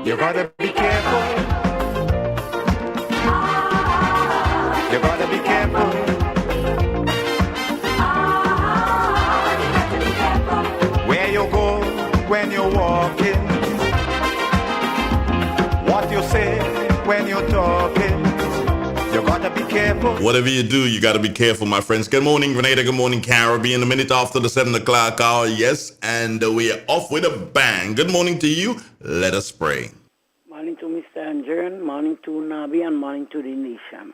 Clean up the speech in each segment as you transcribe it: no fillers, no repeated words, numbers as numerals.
You gotta be careful. You gotta be careful. Where you go when you're walking. What you say when you're talking. You gotta be careful. Whatever you do, you gotta be careful, my friends. Good morning, Grenada. Good morning, Caribbean. A minute after the 7 o'clock hour, yes, and we're off with a bang. Good morning to you. Let us pray. Morning to Mr. Andrew, morning to Nabi, and morning to the nation.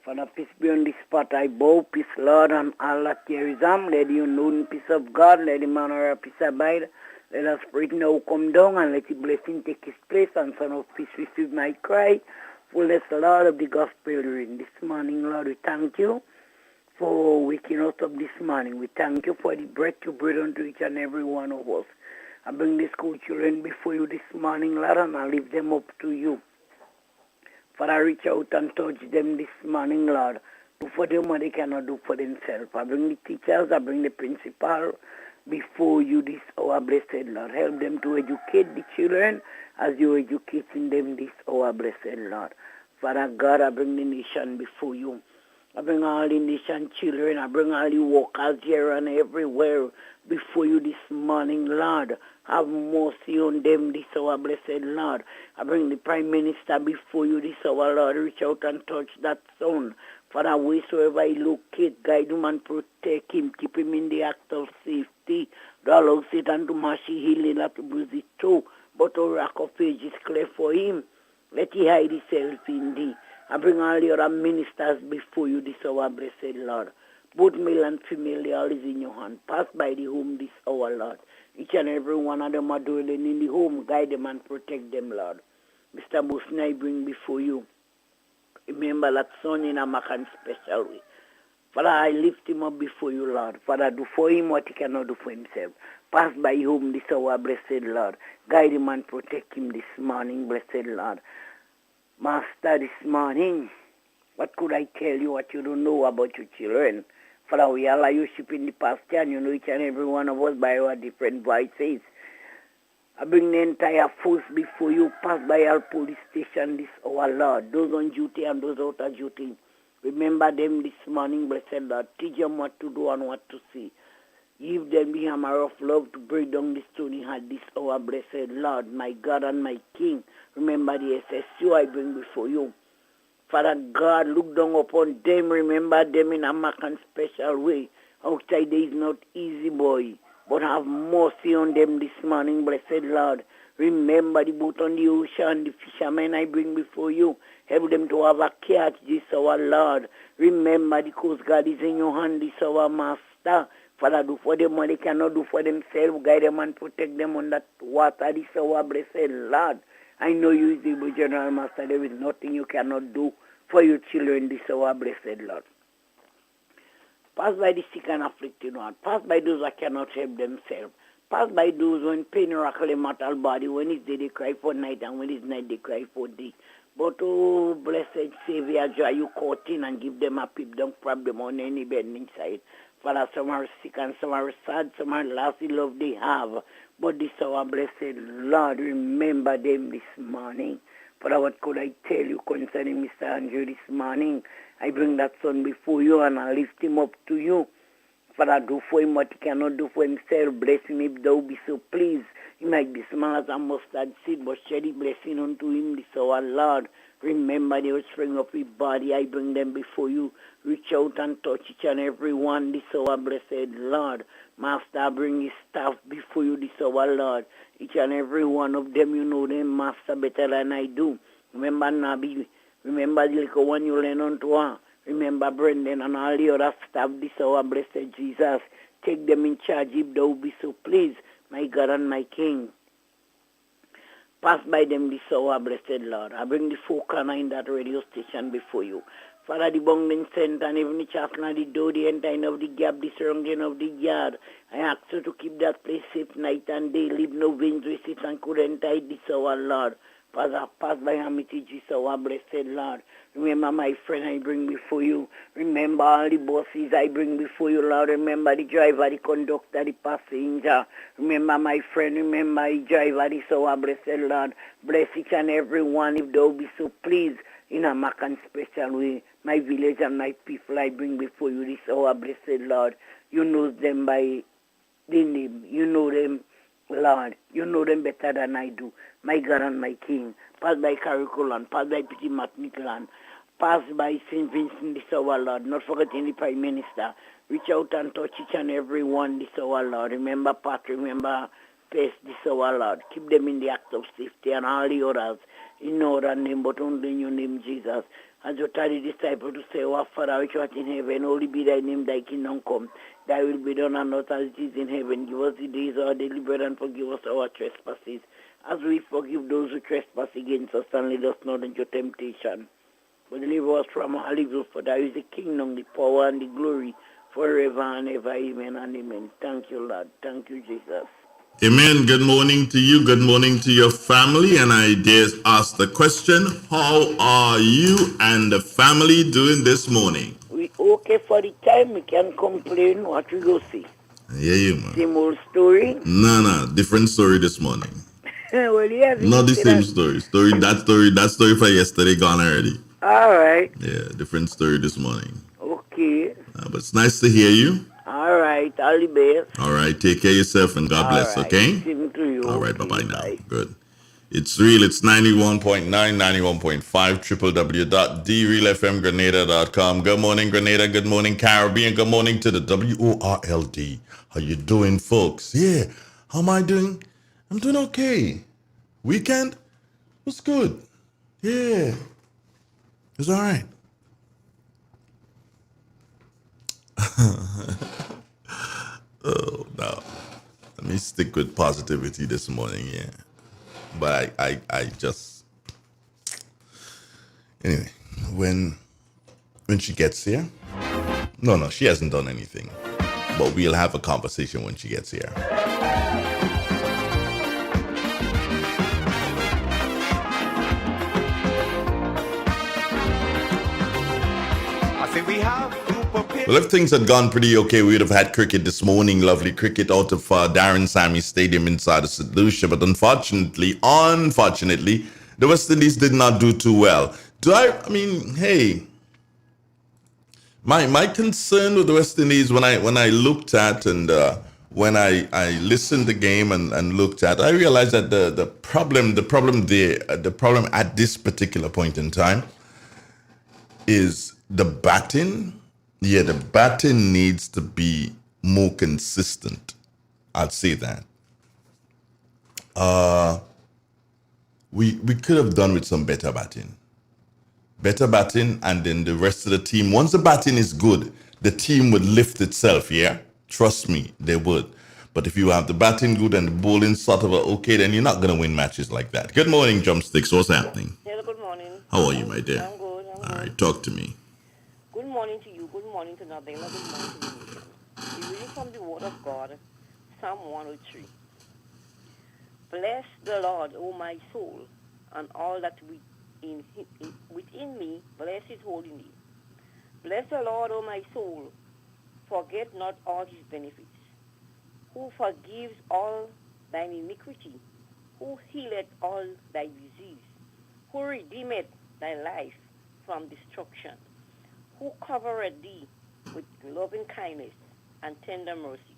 Father, peace be on this spot. I bow, peace, Lord, and all that there is. Let you know the peace of God, let the manner of peace abide. Let us pray now come down, and let the blessing take its place, and son of peace receive my cry. Fullness, Lord, of the gospel reading this morning, Lord, we thank you for waking us up this morning. We thank you for the breath you breathe unto each and every one of us. I bring the school children before you this morning, Lord, and I lift them up to you. Father, reach out and touch them this morning, Lord. Do for them what they cannot do for themselves. I bring the teachers, I bring the principal before you this hour, blessed Lord. Help them to educate the children as you are educating them this hour, blessed Lord. Father God, I bring the nation before you. I bring all the nation children, I bring all the workers here and everywhere before you this morning, Lord. Have mercy on them this hour, blessed Lord. I bring the Prime Minister before you this hour, Lord. Reach out and touch that son. Father, wheresoever he locate, guide him and protect him. Keep him in the act of safety. Don't allow Satan to mash his healing, not to bruise it too. But a rock of age is clear for him. Let he hide himself in thee. I bring all the other ministers before you this hour, blessed Lord. Both male and female, they all is in your hand. Pass by the home this hour, Lord. Each and every one of them are dwelling in the home. Guide them and protect them, Lord. Mr. Busna, I bring before you. Remember that son in a Macan special way. Father, I lift him up before you, Lord. Father, do for him what he cannot do for himself. Pass by home this hour, blessed Lord. Guide him and protect him this morning, blessed Lord. Master, this morning, what could I tell you what you don't know about your children? Father, we all are worship in the pasture, and you know each and every one of us by our different voices. I bring the entire force before you. Pass by our police station this hour, Lord. Those on duty and those out of duty. Remember them this morning, blessed Lord. Teach them what to do and what to see. Give them the hammer of love to break down the stony heart this hour, blessed Lord, my God and my King. Remember the SSU I bring before you. Father God, look down upon them. Remember them in a Macan special way. Outside there is not easy, boy. But have mercy on them this morning, blessed Lord. Remember the boat on the ocean, the fishermen I bring before you. Help them to have a catch this hour, Lord. Remember the Coast Guard is in your hand this hour, Master. Father, do for them what they cannot do for themselves. Guide them and protect them on that water this hour, blessed Lord. I know you is the General Master. There is nothing you cannot do for your children this hour, blessed Lord. Pass by the sick and afflicted one. Pass by those that cannot help themselves. Pass by those when pain rackle a mortal body. When it's day they cry for night, and when it's night they cry for day. But oh, blessed Savior, joy you caught in and give them a peep, don't prop them on any bed inside. Father, some are sick and some are sad, some are lost the love they have. But this our blessed Lord, remember them this morning. Father, what could I tell you concerning Mr. Andrew this morning? I bring that son before you and I lift him up to you. Father, do for him what he cannot do for himself. Bless him if thou be so pleased. He might be small as a mustard seed, but shed a blessing unto him this our Lord. Remember the spring of his body. I bring them before you. Reach out and touch each and every one this our blessed Lord. Master, I bring his staff before you this our Lord. Each and every one of them, you know them, Master, better than I do. Remember Nabi. Remember the little one you learn unto her. Remember Brendan and all the other staff this our blessed Jesus. Take them in charge if thou be so pleased, my God and my King. Pass by them this hour, blessed Lord. I bring the four corner in that radio station before you. Father, the Bungling Center and even the chapel and the door, the end of the gap, the surrounding of the yard. I ask you to keep that place safe night and day. Leave no winds, receipt and couldn't hide this hour, Lord. Pass by Amity Jesus, our blessed Lord. Remember my friend I bring before you. Remember all the bosses I bring before you, Lord. Remember the driver, the conductor, the passenger. Remember my friend, remember the driver, this our blessed Lord. Bless each and every one if thou be so pleased in a mark and special way. My village and my people I bring before you, this our blessed Lord. You know them by the name. You know them, Lord. You know them better than I do. My God and my King. Pass by Curriculum, pass by Petit Matnickland, pass by St. Vincent this our Lord. Not forgetting the Prime Minister. Reach out and touch each and every one this our Lord. Remember Pat, remember Pace this our Lord. Keep them in the act of safety and all the others in no other name but only in your name, Jesus. As you tell the disciple to say, our Father which art in heaven, holy be thy name, thy kingdom come. Thy will be done on earth as it is in heaven. Give us the days our daily bread and forgive us our trespasses, as we forgive those who trespass against us, and lead us not into temptation, but deliver us from all evil. For thy is the kingdom, the power, and the glory, forever and ever. Amen and amen. Thank you, Lord. Thank you, Jesus. Amen. Good morning to you. Good morning to your family. And I dare ask the question, how are you and the family doing this morning? We okay for the time. We can complain what we go see. Yeah, you man. Same old story. No, different story this morning. Well, yes. Not the same story. That story for yesterday gone already. All right. Yeah, different story this morning. Okay. But it's nice to hear you. All right. All the best. All right, take care of yourself and God bless, right. okay? Same to you. All right, Okay, bye-bye now. bye. Good. It's real. It's 91.9, 91.5, www.drealfmgrenada.com. Good morning, Grenada. Good morning, Caribbean. Good morning to the WORLD. How you doing, folks? Yeah. How am I doing? I'm doing okay. Weekend was good. Yeah. It was all right. Oh, no. Let me stick with positivity this morning, yeah. But I just anyway, when she gets here, no, she hasn't done anything. But we'll have a conversation when she gets here. I say we have to prepare. Well, if things had gone pretty okay, we would have had cricket this morning. Lovely cricket out of Darren Sammy Stadium inside of St. Lucia. But unfortunately, the West Indies did not do too well. I mean, hey, my concern with the West Indies when I looked at and when I listened to the game and looked at, I realized that the problem at this particular point in time is the batting. Yeah, the batting needs to be more consistent. I'd say that. We could have done with some better batting. And then the rest of the team, once the batting is good, the team would lift itself, yeah? Trust me, they would. But if you have the batting good and the bowling sort of okay, then you're not going to win matches like that. Good morning, Drumsticks. What's happening? Hello, good morning. How are you, my dear? I'm good. All right, talk to me. Good morning to you. Good morning to Nabela. Good morning to the nation. The reading from the Word of God, Psalm 103. Bless the Lord, O my soul, and all that within me, bless his holy name. Bless the Lord, O my soul, forget not all his benefits, who forgives all thine iniquity, who healeth all thy disease, who redeemeth thy life from destruction, who covereth thee with loving kindness and tender mercy,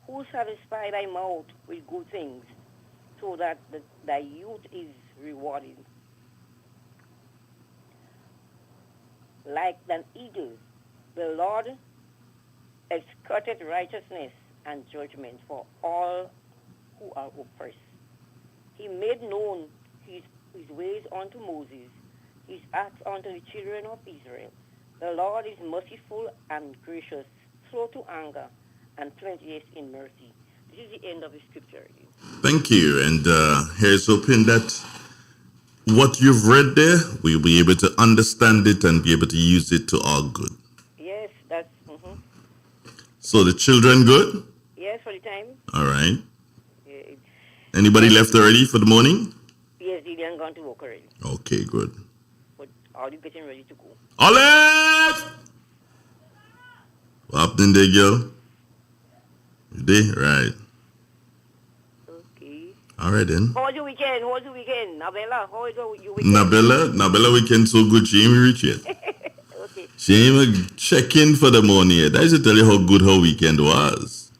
who satisfy thy mouth with good things, so that thy youth is rewarded. Like an eagle, the Lord escorted righteousness and judgment for all who are oppressed. He made known his ways unto Moses, his acts unto the children of Israel. The Lord is merciful and gracious, slow to anger, and plenteous in mercy. This is the end of the scripture. Thank you. And here's hoping that what you've read there, we'll be able to understand it and be able to use it to our good. Yes, that's... So the children good? Yes, for the time. All right. Yeah, Anybody left already for the morning? yes, they Jan gone to work already. Okay, good. But are you getting ready to go? Olive! What happened there, girl? You there? Right. Okay. All right, then. How was your weekend? Nabella, how was your weekend? Nabella weekend so good, she ain't reach yet. Okay. She ain't even check in for the morning yet. I should tell you how good her weekend was.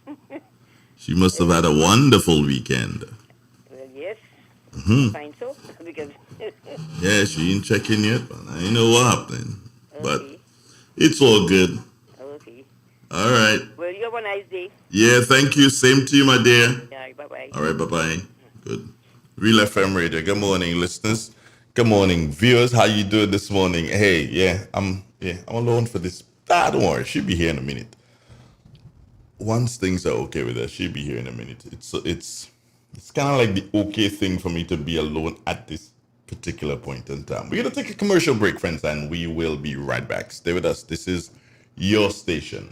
She must have had a wonderful weekend. Well, yes. Mm-hmm. Fine, so. Because Yeah, she ain't check in yet, but I know what happened. But okay. it's all good. Okay. All right. Well, you have a nice day. Yeah, thank you. Same to you, my dear. Yeah, bye-bye. All right, bye-bye. Good. Real FM Radio. Good morning, listeners. Good morning, viewers. How you doing this morning? Hey, I'm alone for this. Don't worry. She'll be here in a minute. Once things are okay with her, she'll be here in a minute. It's kind of like the okay thing for me to be alone at this particular point in time. We're gonna take a commercial break, friends, and we will be right back. Stay with us. This is your station.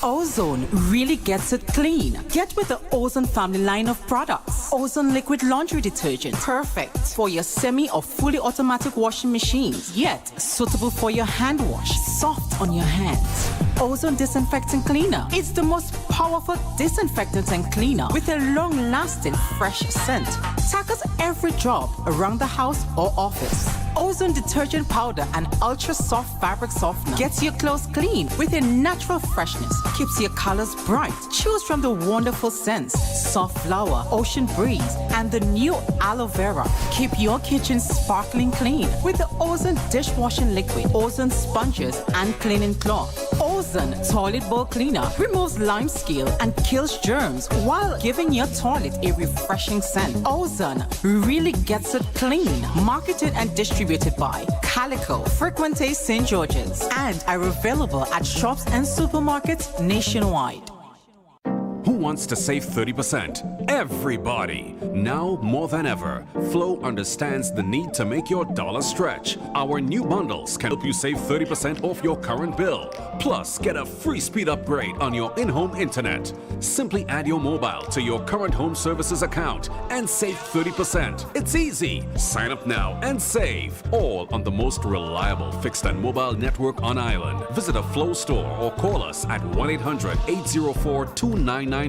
Ozone really gets it clean. Get with the Ozone family line of products. Ozone liquid laundry detergent. Perfect for your semi or fully automatic washing machines. Yet suitable for your hand wash. Soft on your hands. Ozone disinfectant cleaner. It's the most powerful disinfectant and cleaner with a long-lasting fresh scent. Tackles every job around the house or office. Ozone detergent powder and ultra soft fabric softener gets your clothes clean with a natural freshness. Keeps your colors bright. Choose from the wonderful scents: soft flower, ocean breeze, and the new aloe vera. Keep your kitchen sparkling clean with the Ozone dishwashing liquid, Ozone sponges, and cleaning cloth. Ozone toilet bowl cleaner removes lime scale and kills germs while giving your toilet a refreshing scent. Ozone really gets it clean. Marketed and distributed by Calico, Frequente St. George's, and are available at shops and supermarkets nationwide. Who wants to save 30%? Everybody! Now more than ever, Flow understands the need to make your dollar stretch. Our new bundles can help you save 30% off your current bill. Plus, get a free speed upgrade on your in-home internet. Simply add your mobile to your current home services account and save 30%. It's easy. Sign up now and save. All on the most reliable fixed and mobile network on island. Visit a Flow store or call us at 1-800-804-2994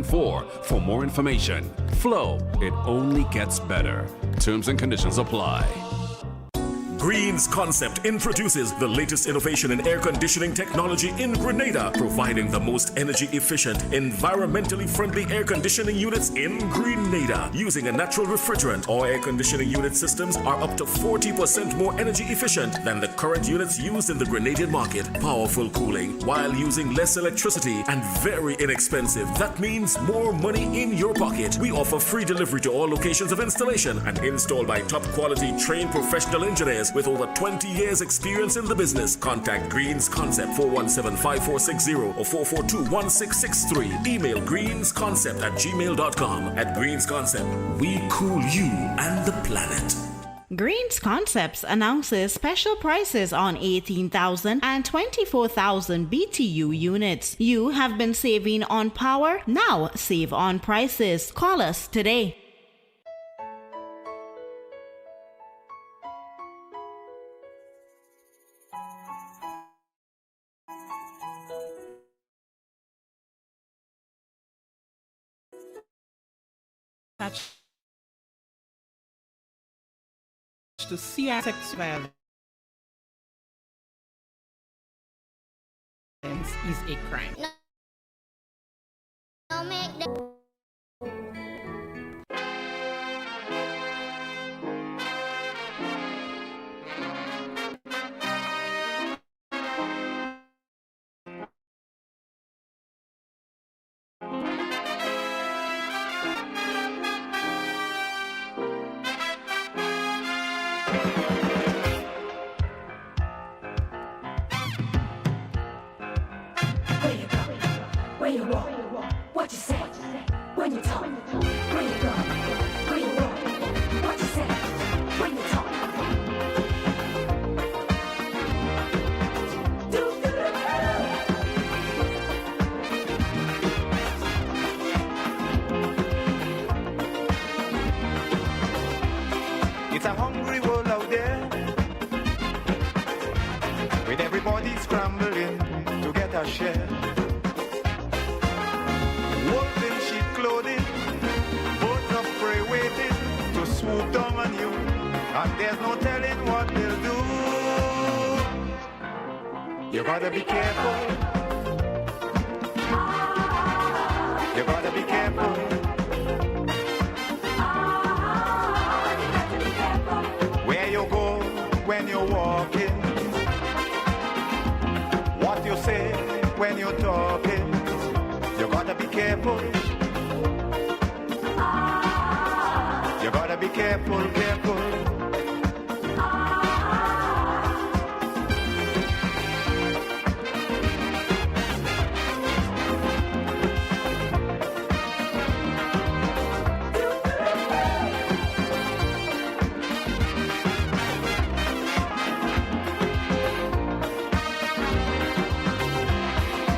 for more information. Flow, it only gets better. Terms and conditions apply. Green's Concept introduces the latest innovation in air conditioning technology in Grenada, providing the most energy efficient, environmentally friendly air conditioning units in Grenada. Using a natural refrigerant, all air conditioning unit systems are up to 40% more energy efficient than the current units used in the Grenadian market. Powerful cooling while using less electricity and very inexpensive. That means more money in your pocket. We offer free delivery to all locations of installation and installed by top quality trained professional engineers with over 20 years experience in the business. Contact Green's Concept 417-5460 or 442-1663. Email greensconcept@gmail.com. At Green's Concept, we cool you and the planet. Greens Concepts announces special prices on 18,000 and 24,000 BTU units. You have been saving on power, now save on prices. Call us today. To sex violence is a crime. No, make them. Where you walk, what you say, when you talk, where you go, where you walk, what you say, when you talk. a share. Wolves in sheep clothing, birds of prey waiting to swoop down on you, and there's no telling what they'll do. You gotta be careful. You gotta be careful. Where you go when you're walking, what you say when you're talking, you gotta be careful. You gotta be careful, careful.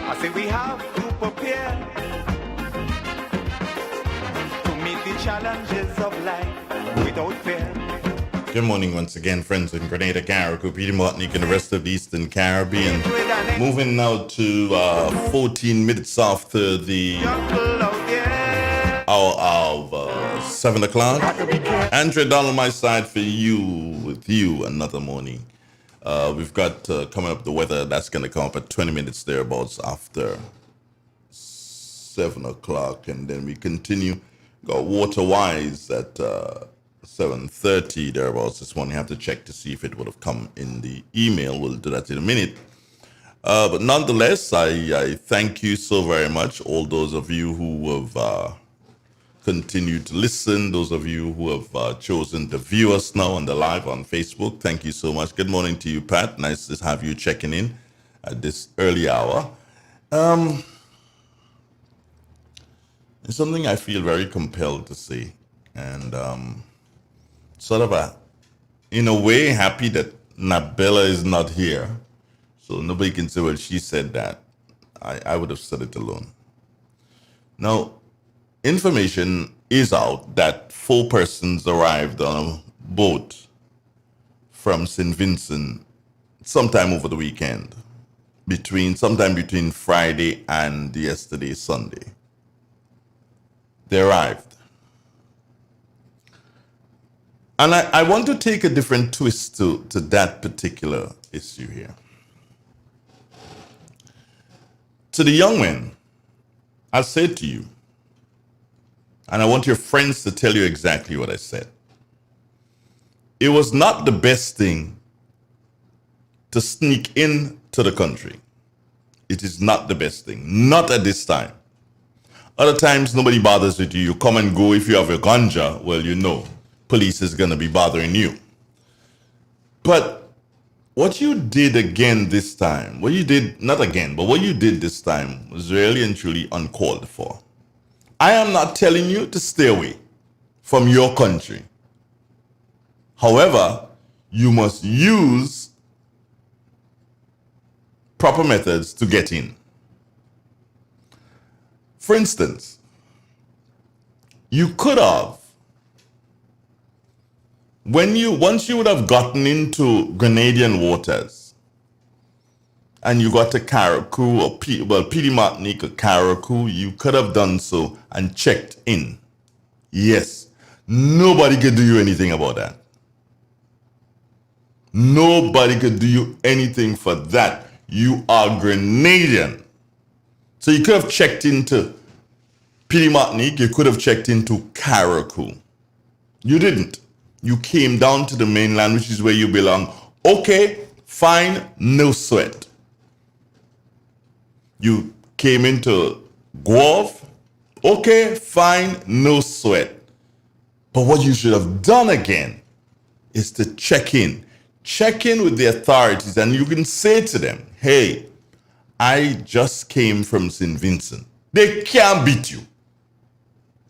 I say we have to prepare to meet the challenges of life without fear. Good morning once again, friends in Grenada, Carriacou, Peter Martinique, and the rest of the Eastern Caribbean. Moving now to 14 minutes after the hour of 7 o'clock. Andrea down on my side for you, with you another morning. We've got coming up the weather that's going to come up at 20 minutes thereabouts after 7 o'clock, and then we continue. Got water-wise at 7:30 thereabouts this morning. I have to check to see if it would have come in the email. We'll do that in a minute. But nonetheless, I thank you so very much, all those of you who have continued to listen, those of you who have chosen to view us now on the live on Facebook. Thank you so much. Good morning to you, Pat. Nice to have you checking in at this early hour. It's something I feel very compelled to say, and sort of in a way, happy that Nabella is not here, so nobody can say, well, she said that. I would have said it alone. Now, information is out that 4 persons arrived on a boat from St. Vincent sometime over the weekend, sometime between Friday and yesterday, Sunday. They arrived. And I want to take a different twist to that particular issue here. To the young men, I said to you, and I want your friends to tell you exactly what I said. It was not the best thing to sneak into the country. It is not the best thing. Not at this time. Other times, nobody bothers with you. You come and go. If you have a ganja, well, you know, police is going to be bothering you. But what you did again this time, what you did this time was really and truly uncalled for. I am not telling you to stay away from your country. However, you must use proper methods to get in. For instance, you could have, once you would have gotten into Grenadian waters and you got to Carriacou or PD Martinique or Carriacou, you could have done so and checked in. Yes, nobody could do you anything about that. Nobody could do you anything for that. You are Grenadian. So you could have checked into PD Martinique, you could have checked into Carriacou. You didn't. You came down to the mainland, which is where you belong. Okay, fine, no sweat. You came into Guelph. Okay, fine, no sweat. But what you should have done again is to check in. Check in with the authorities, and you can say to them, hey, I just came from St. Vincent. They can't beat you.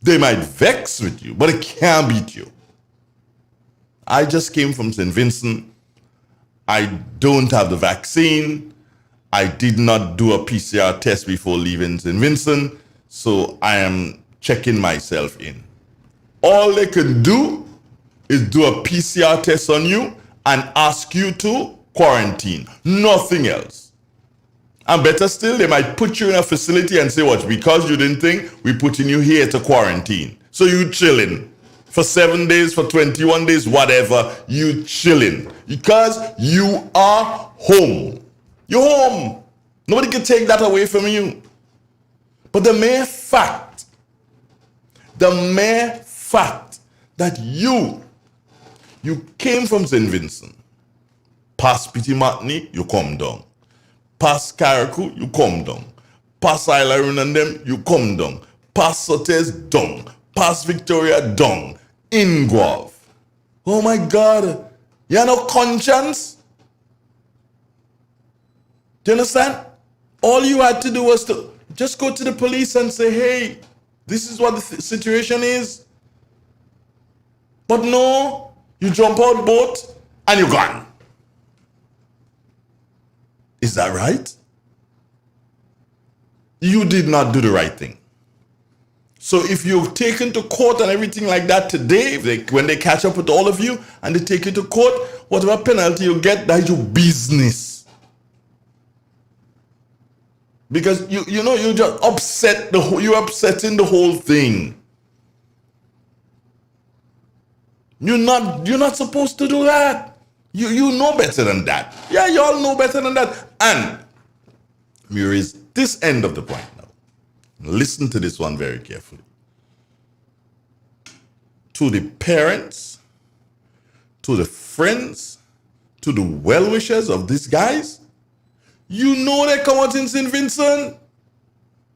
They might vex with you, but they can't beat you. I just came from St. Vincent. I don't have the vaccine. I did not do a PCR test before leaving St. Vincent, so I am checking myself in. All they can do is do a PCR test on you and ask you to quarantine. Nothing else. And better still, they might put you in a facility and say, what, because you didn't think, we putting you here to quarantine. So you chilling for 7 days, for 21 days, whatever, you chilling. Because you are home. You're home. Nobody can take that away from you. But the mere fact that you came from St. Vincent, past Pity Matney, you come down. Past Carriacou, you come down. Past Isla and them, you come down. Past Sotes, down. Past Victoria, down. In Guave. Oh my God. You have no conscience? Do you understand? All you had to do was to just go to the police and say, hey, this is what the situation is. But no, you jump out boat and you're gone. Is that right? You did not do the right thing. So if you're taken to court and everything like that today, when they catch up with all of you and they take you to court, whatever penalty you get, that's your business. Because you know you just you're upsetting the whole thing. You're not supposed to do that. You know better than that. Yeah, you all know better than that. And here is this end of the point now. Listen to this one very carefully. To the parents, to the friends, to the well-wishers of these guys, you know they come out in St. Vincent.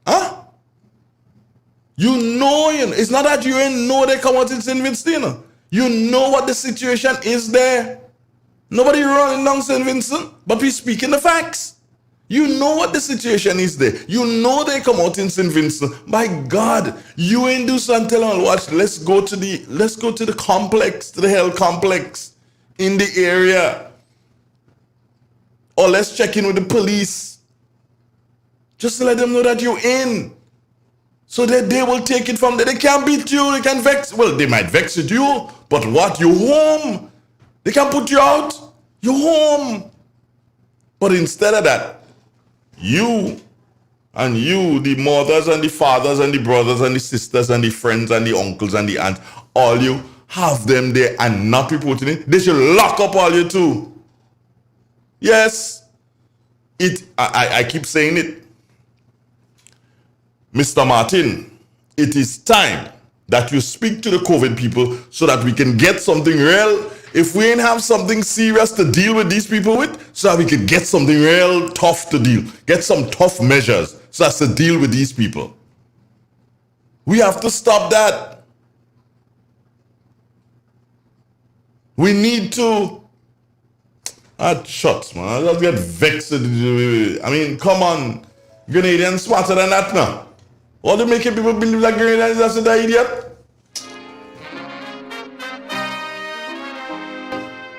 Huh? You know, it's not that you ain't know they come out in St. Vincent. You know what the situation is there. Nobody running down St. Vincent, but we speaking the facts. You know what the situation is there. You know they come out in St. Vincent. By God, you ain't do something. Tell them, watch. Let's go to the complex, to the health complex in the area, or let's check in with the police. Just to let them know that you're in, so that they will take it from there. They can't beat you. They can vex. Well, they might vex at you, but what? You're home. They can put you out. You're home. But instead of that, you, the mothers and the fathers and the brothers and the sisters and the friends and the uncles and the aunts, all you have them there and not reporting it. They should lock up all you too. Yes. I keep saying it. Mr. Martin, it is time that you speak to the COVID people so that we can get something real. If we ain't have something serious to deal with these people with, so that we can get something real tough to deal, get some tough measures so as to deal with these people. We have to stop that. We need to. Shucks, man. I just get vexed. I mean, come on. Grenadians smarter than that now. All they making people believe that Grenadians are such an idiot.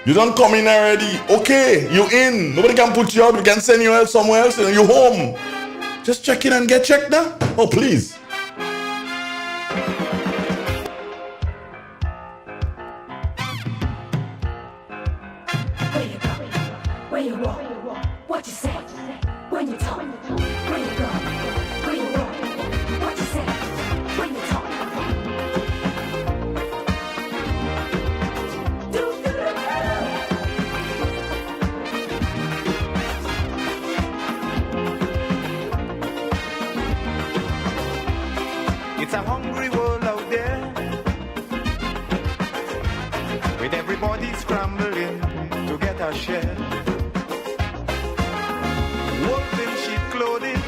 You don't come in already. Okay, you in. Nobody can put you out. We can send you else somewhere else. You home. Just check in and get checked now. Oh, please. Where you go? Where you walk? What you say? When you talk? Where you go? Where you walk? What you say? When you talk? It's a hungry world out there, with everybody scrambling to get a share. Wolves in sheep clothing,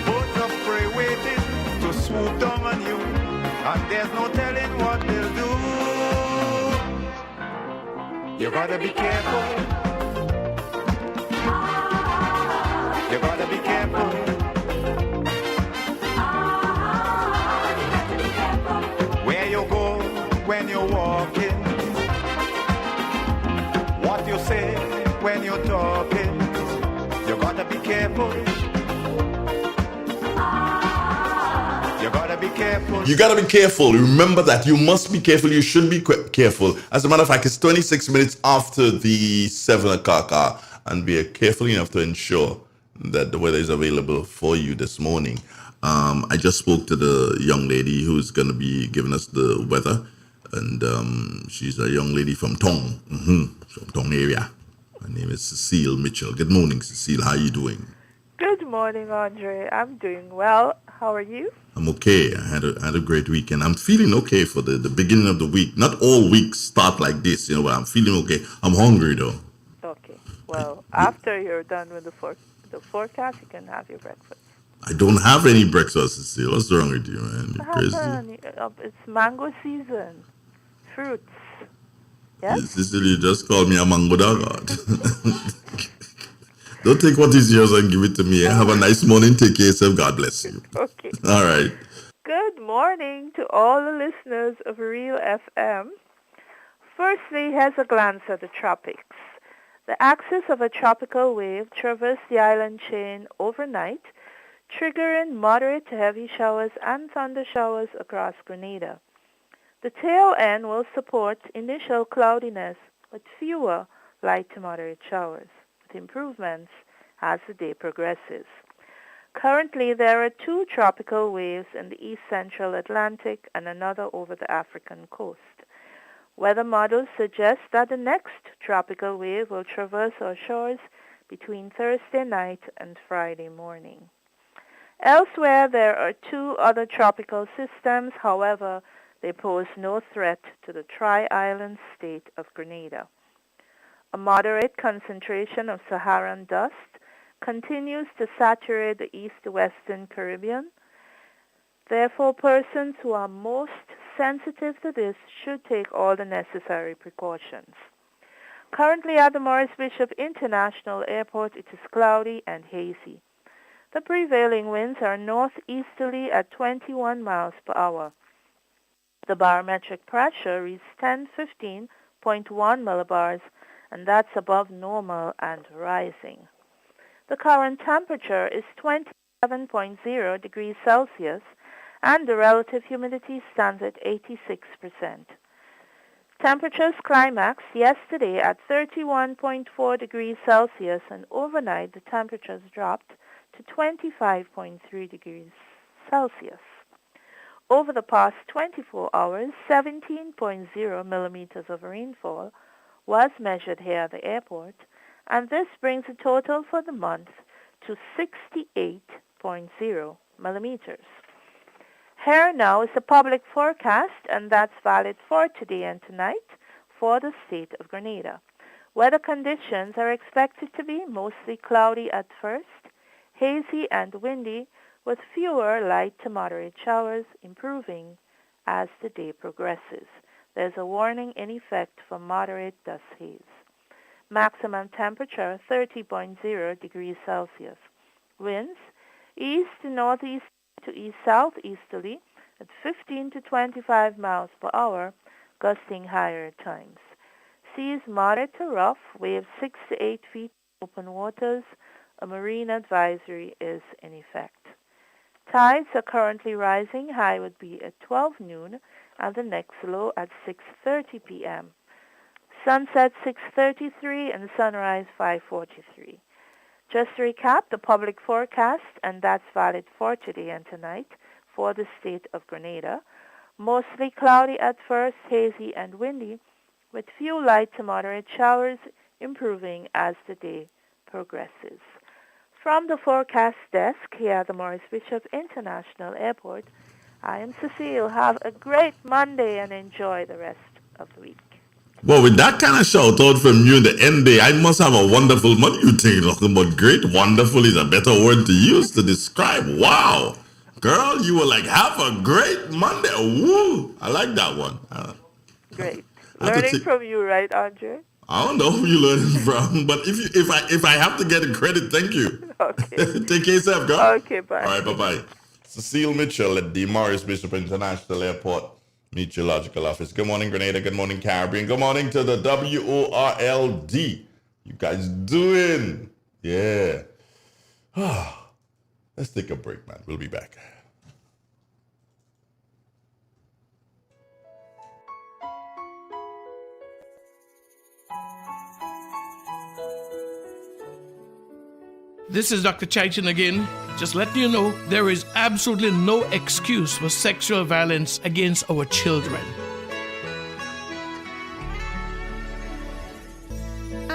birds of prey waiting to swoop down on you, and there's no telling what they'll do. You gotta be careful. You gotta be careful. Where you go when you're walking, what you say when you're talking, you gotta be careful. You gotta be careful. You gotta be careful. Remember that. You must be careful. You should be careful. As a matter of fact, it's 26 minutes after the 7 o'clock hour, and be careful enough to ensure that the weather is available for you this morning. I just spoke to the young lady who's going to be giving us the weather, and she's a young lady from Tong, from Tong area. Her name is Cecile Mitchell. Good morning, Cecile. How are you doing? Good morning, Andre. I'm doing well. How are you? I'm okay. I had a great weekend. I'm feeling okay for the beginning of the week. Not all weeks start like this, but I'm feeling okay. I'm hungry though. Okay. Well, after you're done with the forecast, you can have your breakfast. I don't have any breakfast, Cecile. What's wrong with you, man? You What crazy? happened? It's mango season. Fruits. Yes? Cecile, you just called me a mango dog. Don't take what is yours and give it to me. Have a nice morning. Take care of yourself. God bless you. Okay. All right. Good morning to all the listeners of Real FM. Firstly, here's a glance at the tropics. The axis of a tropical wave traversed the island chain overnight, triggering moderate to heavy showers and thunder showers across Grenada. The tail end will support initial cloudiness with fewer light to moderate showers, with improvements as the day progresses. Currently, there are 2 tropical waves in the east-central Atlantic and another over the African coast. Weather models suggest that the next tropical wave will traverse our shores between Thursday night and Friday morning. Elsewhere, there are 2 other tropical systems. However, they pose no threat to the tri-island state of Grenada. A moderate concentration of Saharan dust continues to saturate the east-western Caribbean. Therefore, persons who are most sensitive to this should take all the necessary precautions. Currently at the Maurice Bishop International Airport, it is cloudy and hazy. The prevailing winds are northeasterly at 21 miles per hour. The barometric pressure is 1015.1 millibars, and that's above normal and rising. The current temperature is 27.0 degrees Celsius, and the relative humidity stands at 86%. Temperatures climaxed yesterday at 31.4 degrees Celsius, and overnight the temperatures dropped to 25.3 degrees Celsius. Over the past 24 hours, 17.0 millimeters of rainfall was measured here at the airport, and this brings the total for the month to 68.0 millimeters. Here now is the public forecast, and that's valid for today and tonight for the state of Grenada. Weather conditions are expected to be mostly cloudy at first, hazy and windy, with fewer light to moderate showers, improving as the day progresses. There's a warning in effect for moderate dust haze. Maximum temperature 30.0 degrees Celsius. Winds east to northeast to east-southeasterly at 15 to 25 miles per hour, gusting higher at times. Seas moderate to rough, waves 6 to 8 feet, open waters. A marine advisory is in effect. Tides are currently rising. High would be at 12 noon and the next low at 6:30 p.m. Sunset 6:33 and sunrise 5:43. Just to recap the public forecast, and that's valid for today and tonight for the state of Grenada. Mostly cloudy at first, hazy and windy, with few light to moderate showers, improving as the day progresses. From the forecast desk here at the Maurice Bishop International Airport, I am Cecile. Have a great Monday and enjoy the rest of the week. Well, with that kind of shout out from you in the end day, I must have a wonderful money. You think talking about great, wonderful is a better word to use to describe. Wow. Girl, you were like, have a great Monday. Woo. I like that one. Great. Learning from you, right, Andre? I don't know who you learning from, but if I have to get a credit, thank you. Okay. Take care of yourself, girl. Okay, bye. All right, bye-bye. Cecile Mitchell at the Maurice Bishop International Airport Meteorological Office. Good morning, Grenada. Good morning, Caribbean. Good morning to the WORLD. You guys doing? Yeah. Let's take a break, man. We'll be back. this is Dr. Chaichan again. Just letting you know there is absolutely no excuse for sexual violence against our children.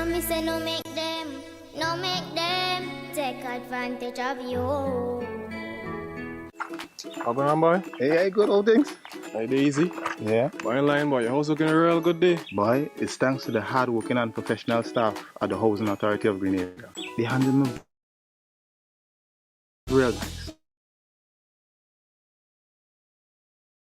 Me say no make them take advantage of you. How going on, boy? Hey, good old things. Hey, easy. Yeah. Boy, in line, boy. Your house looking a real good day. Boy, it's thanks to the hard-working and professional staff at the Housing Authority of Grenada. They handle me real nice.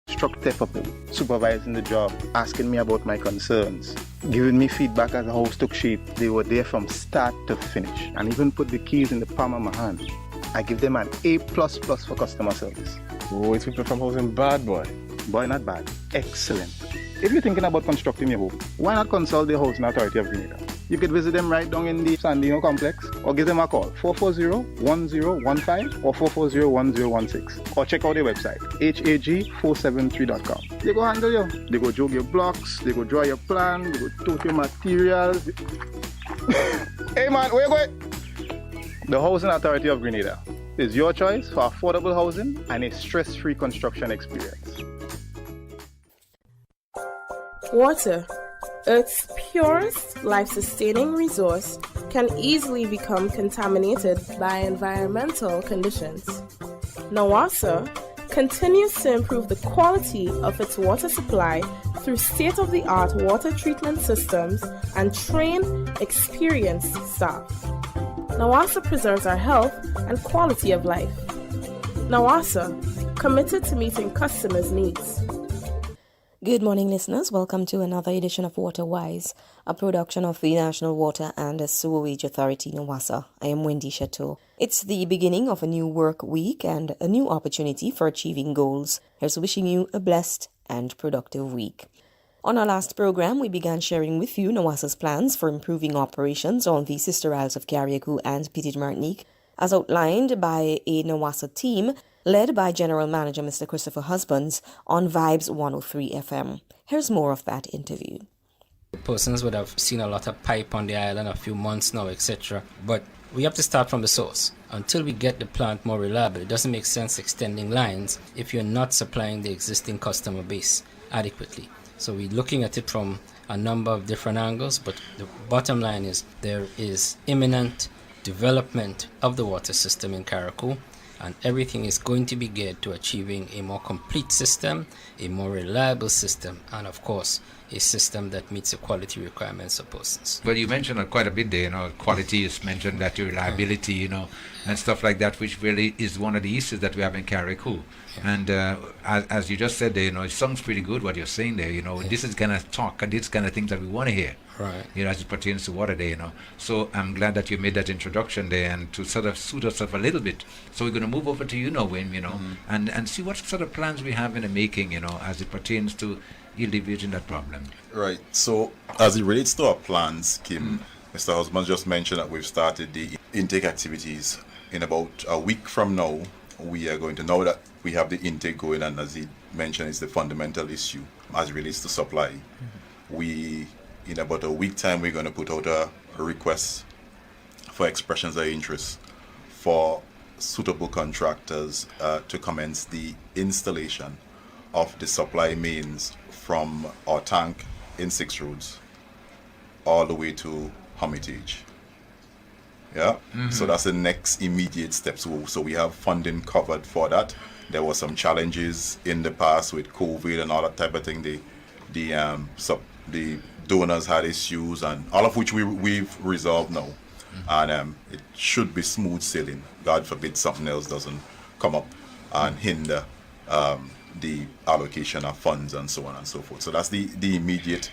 Instructor people supervising the job, asking me about my concerns, giving me feedback as the house took shape. They were there from start to finish, and even put the keys in the palm of my hand. I give them an A++ for customer service. Oh, it's people from housing bad, boy. Boy, not bad. Excellent. If you're thinking about constructing your home, why not consult the Housing Authority of Grenada? You could visit them right down in the Sandino complex, or give them a call, 440-1015 or 440-1016, or check out their website, hag473.com. They go handle you. They go jog your blocks, they go draw your plan, they go tote your materials. Hey man, where you going? The Housing Authority of Grenada is your choice for affordable housing and a stress-free construction experience. Water, Earth's purest, life-sustaining resource, can easily become contaminated by environmental conditions. NAWASA continues to improve the quality of its water supply through state-of-the-art water treatment systems and trained, experienced staff. NAWASA preserves our health and quality of life. NAWASA, committed to meeting customers' needs. Good morning, listeners. Welcome to another edition of Water Wise, a production of the National Water and Sewerage Authority, NAWASA. I am Wendy Chateau. It's the beginning of a new work week and a new opportunity for achieving goals. Here's wishing you a blessed and productive week. On our last program, we began sharing with you NAWASA's plans for improving operations on the Sister Isles of Carriacou and Petite Martinique, as outlined by a NAWASA team led by General Manager Mr. Christopher Husbands on Vibes 103 FM. Here's more of that interview. Persons would have seen a lot of pipe on the island a few months now, etc. But we have to start from the source. Until we get the plant more reliable, it doesn't make sense extending lines if you're not supplying the existing customer base adequately. So we're looking at it from a number of different angles, but the bottom line is there is imminent development of the water system in Carriacou, and everything is going to be geared to achieving a more complete system, a more reliable system, and of course, a system that meets the quality requirements of persons. Well, you mentioned quite a bit there, quality is mentioned, that reliability, and stuff like that, which really is one of the issues that we have in Carriacou. And as you just said there, it sounds pretty good what you're saying there, this is kind of talk, and this kind of things that we want to hear. Right. As it pertains to water there, So I'm glad that you made that introduction there, and to sort of suit us up a little bit. So we're going to move over to you now, Wim, and see what sort of plans we have in the making, as it pertains to alleviating that problem. Right. So as it relates to our plans, Kim, Mr. Husband just mentioned that we've started the intake activities. In about a week from now, we are going to know that we have the intake going, and as he mentioned, it's the fundamental issue as it relates to supply. In about a week time, we're going to put out a request for expressions of interest for suitable contractors to commence the installation of the supply mains from our tank in 6 roads all the way to Hermitage. Yeah, so that's the next immediate step. So we have funding covered for that. There were some challenges in the past with COVID and all that type of thing. The donors had issues, and all of which we've resolved now, and it should be smooth sailing. God forbid something else doesn't come up and hinder the allocation of funds and so on and so forth. So that's the immediate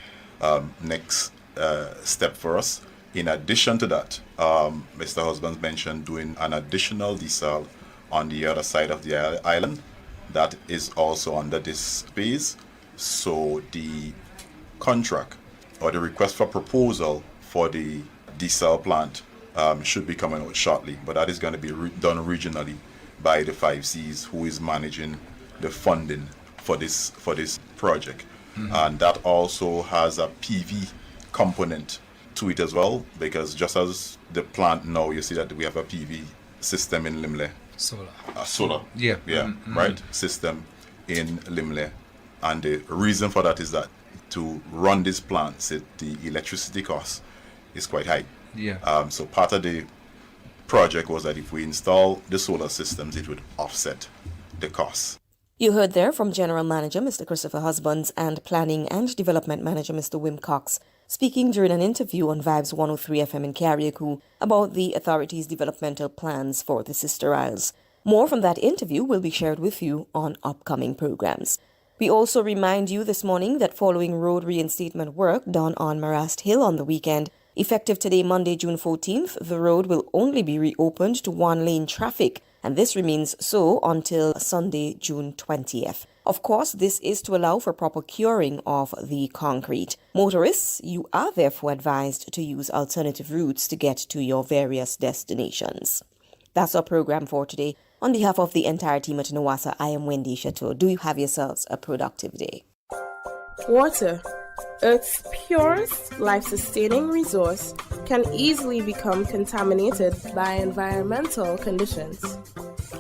next step for us. In addition to that, Mr. Husbands mentioned doing an additional desal on the other side of the island. That is also under this phase. So the contract or the request for proposal for the desal plant should be coming out shortly, but that is going to be done regionally by the 5Cs, who is managing the funding for this project. And that also has a PV component to it as well, because just as the plant now, you see that we have a PV system in Limle. Solar. Yeah. Right? System in Limle. And the reason for that is that to run these plants, the electricity cost is quite high. Yeah. So part of the project was that if we install the solar systems, it would offset the costs. You heard there from General Manager Mr. Christopher Husbands and Planning and Development Manager Mr. Wim Cox speaking during an interview on Vibes 103 FM in Carriacou about the authority's developmental plans for the Sister Isles. More from that interview will be shared with you on upcoming programs. We also remind you this morning that following road reinstatement work done on Marast Hill on the weekend, effective today, Monday, June 14th, the road will only be reopened to one-lane traffic, and this remains so until Sunday, June 20th. Of course, this is to allow for proper curing of the concrete. Motorists, you are therefore advised to use alternative routes to get to your various destinations. That's our program for today. On behalf of the entire team at Nawasa, I am Wendy Chateau. Do you have yourselves a productive day? Water, Earth's purest life-sustaining resource, can easily become contaminated by environmental conditions.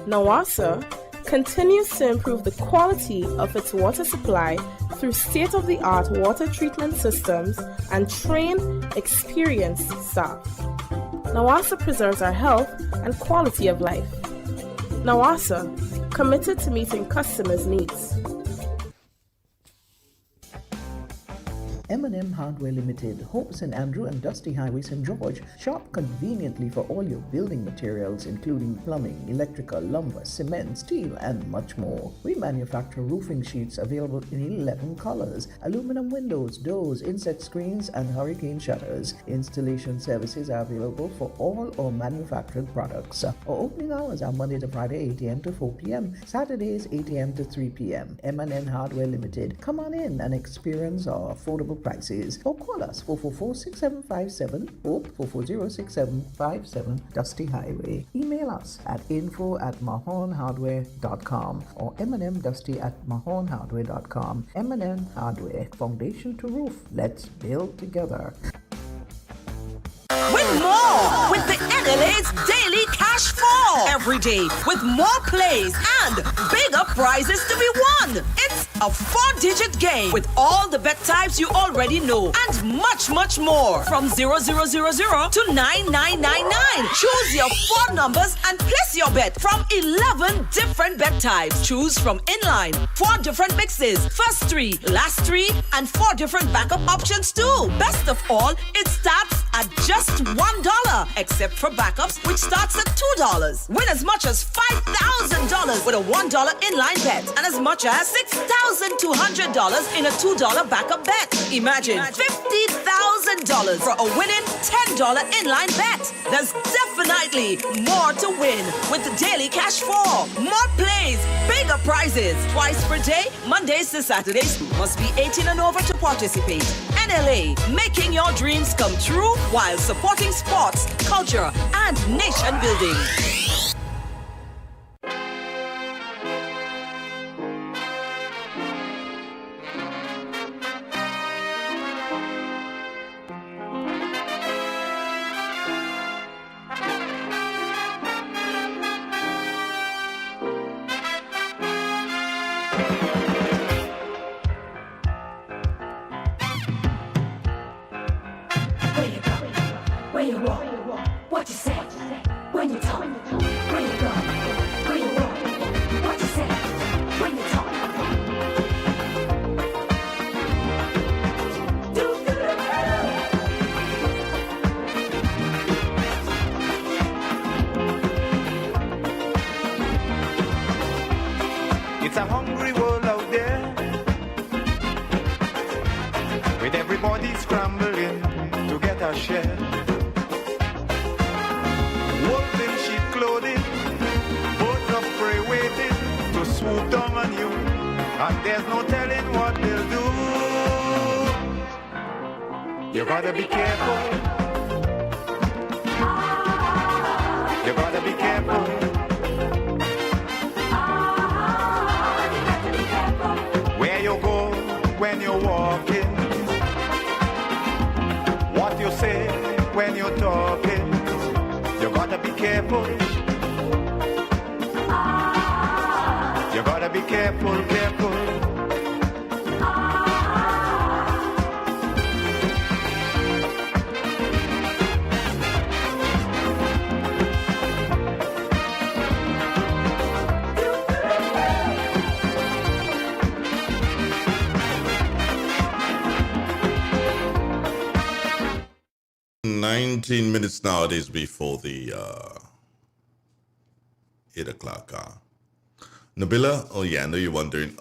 Nawasa continues to improve the quality of its water supply through state-of-the-art water treatment systems and trained, experienced staff. Nawasa preserves our health and quality of life. Nawasa, committed to meeting customers' needs. M&M Hardware Limited, Hope St. Andrew and Dusty Highway, St. George. Shop conveniently for all your building materials, including plumbing, electrical, lumber, cement, steel, and much more. We manufacture roofing sheets available in 11 colors, aluminum windows, doors, inset screens, and hurricane shutters. Installation services are available for all our manufactured products. Our opening hours are Monday to Friday, 8 a.m. to 4 p.m., Saturdays, 8 a.m. to 3 p.m. M&M Hardware Limited. Come on in and experience our affordable prices, or call us 444-6757 or 440-6757 Dusty Highway. Email us at info@mahonhardware.com or mnmdusty@mahonhardware.com. M&M Hardware, foundation to roof. Let's build together. With more, with the NLA's Daily Cash Fall. Every day, with more plays and bigger prizes to be won. It's a 4-digit game with all the bet types you already know and much, much more. From 0000 to 9999. Choose your 4 numbers and place your bet from 11 different bet types. Choose from inline, 4 different mixes, first 3, last 3, and 4 different backup options too. Best of all, it starts at just $1, except for backups, which starts at $2. Win as much as $5,000 with a $1 inline bet and as much as $6,200 in a $2 backup bet. Imagine $50,000 for a winning $10 inline bet. There's definitely more to win with the Daily Cash 4. More plays, bigger prizes, twice per day, Mondays to Saturdays. Must be 18 and over to participate. NLA, making your dreams come true while supporting sports, culture, and nation building. Where you walk, what you say, when you talk, where you go, where you walk, what you say, when you talk. It's a hungry world out there, with everybody scrambling to get a share. Wolves in sheep clothing, birds of prey waiting to swoop down on you, and there's no telling what they'll do. You gotta be careful. You gotta be careful. Where you go when you're walking, what you say when you're talking. You gotta be careful. You gotta be careful, careful. "19 minutes nowadays before the 8 o'clock hour. Nabila, oh yeah, I know you're wondering.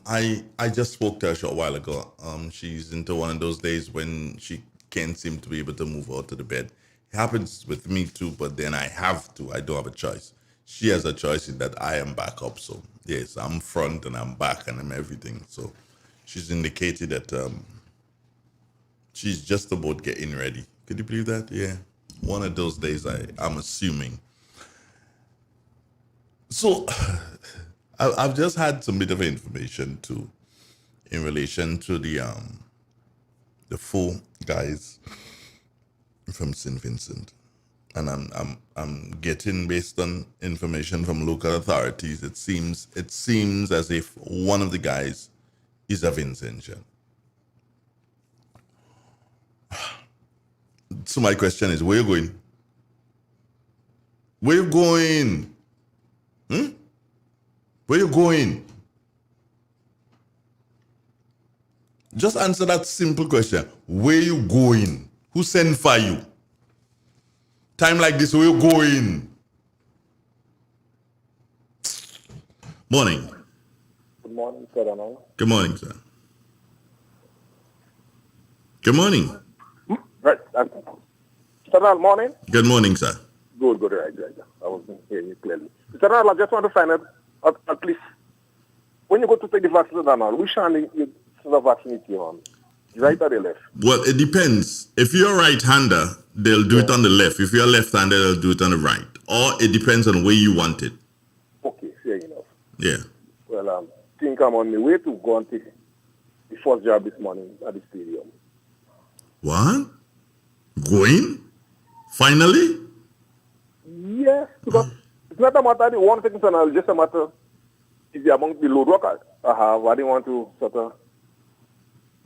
I just spoke to her a short while ago. She's into one of those days when she can't seem to be able to move out of the bed. It happens with me too, but then I have to. I don't have a choice. She has a choice in that I am back up. So yes, I'm front and I'm back and I'm everything. So she's indicated that she's just about getting ready. Could you believe that? Yeah, one of those days. I'm assuming. So I've just had some bit of information too in relation to the 4 guys from St. Vincent, and I'm getting, based on information from local authorities, it seems as if one of the guys is a Vincentian. So my question is, where you going? Where you going? Where you going? Just answer that simple question. Where you going? Who sent for you? Time like this, where you going? Morning. Good morning, sir. Donald. Good morning, sir. Good morning. Right. Mr. Donald, morning. Good morning, sir. Good, right. I wasn't hearing you clearly. Mr. Donald, I just want to find out, at least, when you go to take the vaccine, Donald, which hand you sort of vaccinate you on? The right or the left? Well, it depends. If you're a right-hander, they'll do it on the left. If you're a left-hander, they'll do it on the right. Or it depends on where you want it. Okay, fair enough. Yeah. Well, I think I'm on my way to go and take the first job this morning at the stadium. What? Going? Finally? Yes, because it's not a matter of the one thing, it's just a matter if the among the load work I have, I didn't want to sort of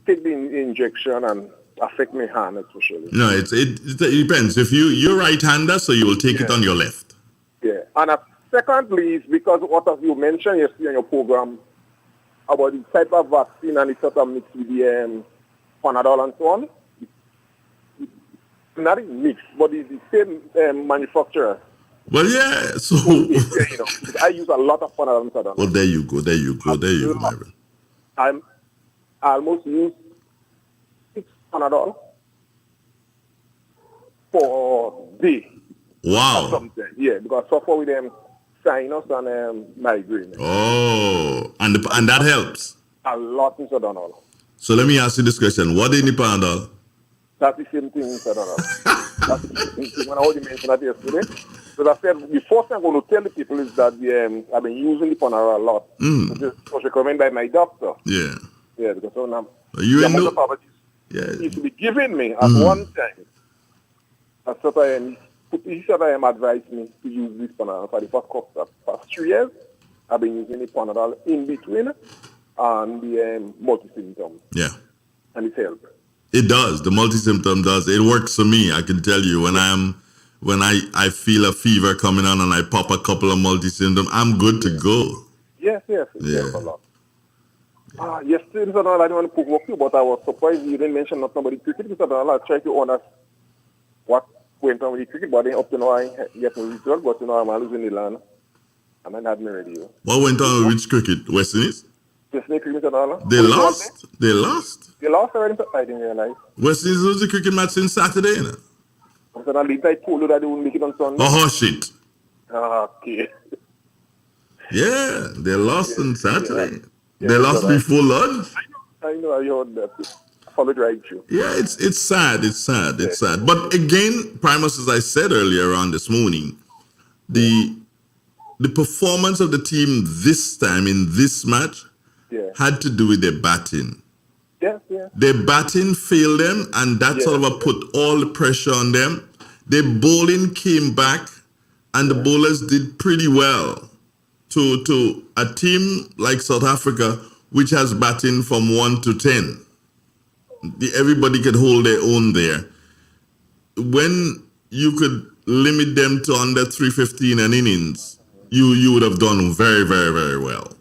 take the injection and affect my hand, especially. No, it depends. If you're right-hander, so you will take it on your left. Yeah. And secondly, is because what have you mentioned yesterday on your program about the type of vaccine and it's sort of mixed with the Panadol and so on. Not mixed, but it's the same manufacturer. Well, yeah, so... I use a lot of Panadol and Panadol. Well, there you go, my friend. I almost use 6 Panadol for day. Wow. Something. Yeah, because I suffer with sinus and migraine. Oh, and that helps? A lot, Mr. Donald. So let me ask you this question. What in the Panadol? That's the same thing, Mr. Donald. That's the same thing. When I already mentioned that yesterday. Because I said, the first thing I'm going to tell the people is that I've been using the Panadol a lot. It was recommended by my doctor. Yeah. Yeah, because now you amount of poverty he should be giving me at one time. That's what he said advised me to use this Panadol for the past 3 years. I've been using the Panadol in between and the multi-symptom. Yeah. And it's helped. It does. The multi-symptom does. It works for me. I can tell you when I feel a fever coming on and I pop a couple of multi-symptom, I'm good to go. Yes. It helps a lot. Yesterday, I didn't want to provoke you, but I was surprised you didn't mention nothing about the cricket. I tried to understand what went on with the cricket, but up to now I get no result, but I'm losing the land. I might have my radio. What went on with which cricket? West Indies? They lost? They lost? They lost already, I didn't realize. West Indies lose the cricket match since Saturday, you know? I told you that they wouldn't make it on Sunday. Oh, hush it. Okay. Yeah, they lost on Saturday. They lost before lunch. I know, I heard that. I followed right through. Yeah, it's sad. It's sad. But again, Primus, as I said earlier on this morning, the performance of the team this time in this match had to do with their batting. Yes, yes. Their batting failed them, and that sort of put all the pressure on them. Their bowling came back, and the bowlers did pretty well. To a team like South Africa, which has batting from 1 to 10, everybody could hold their own there. When you could limit them to under 315 an innings, you would have done very, very, very well.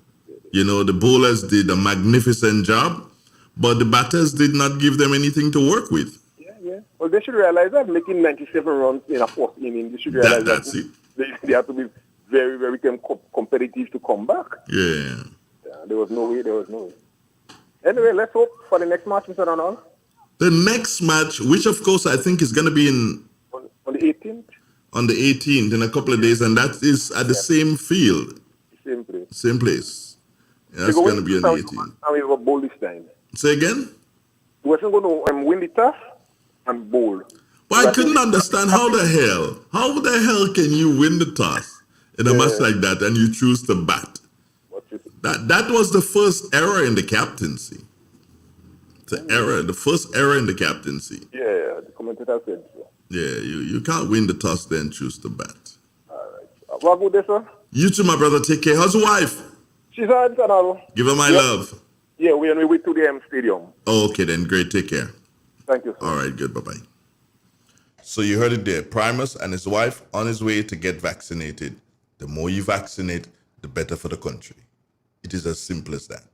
You know, the bowlers did a magnificent job, but the batters did not give them anything to work with. Yeah. Well, they should realize that making 97 runs in a fourth inning, they should realize That's it. They have to be very, very competitive to come back. Yeah. There was no way. Anyway, let's hope for the next match, Mr. Ronald. The next match, which of course I think is going to be on the 18th. On the 18th, in a couple of days, and that is at the same field. Same place. Yeah, that's going to be on the 18th. And we have a bowl this time. Say again? We're going to win the toss and bowl. But I couldn't understand how the hell can you win the toss in a match like that and you choose to bat? That was the first error in the captaincy. The first error in the captaincy. Yeah, the commentator said so. Yeah, you can't win the toss then choose to bat. All right. Well, good day, sir. You too, my brother. Take care. How's your wife? She's on Canal. Give her my love. Yeah, we're on our way to the stadium. Oh, okay, then. Great. Take care. Thank you, sir. All right, good. Bye-bye. So you heard it there. Primus and his wife on his way to get vaccinated. The more you vaccinate, the better for the country. It is as simple as that.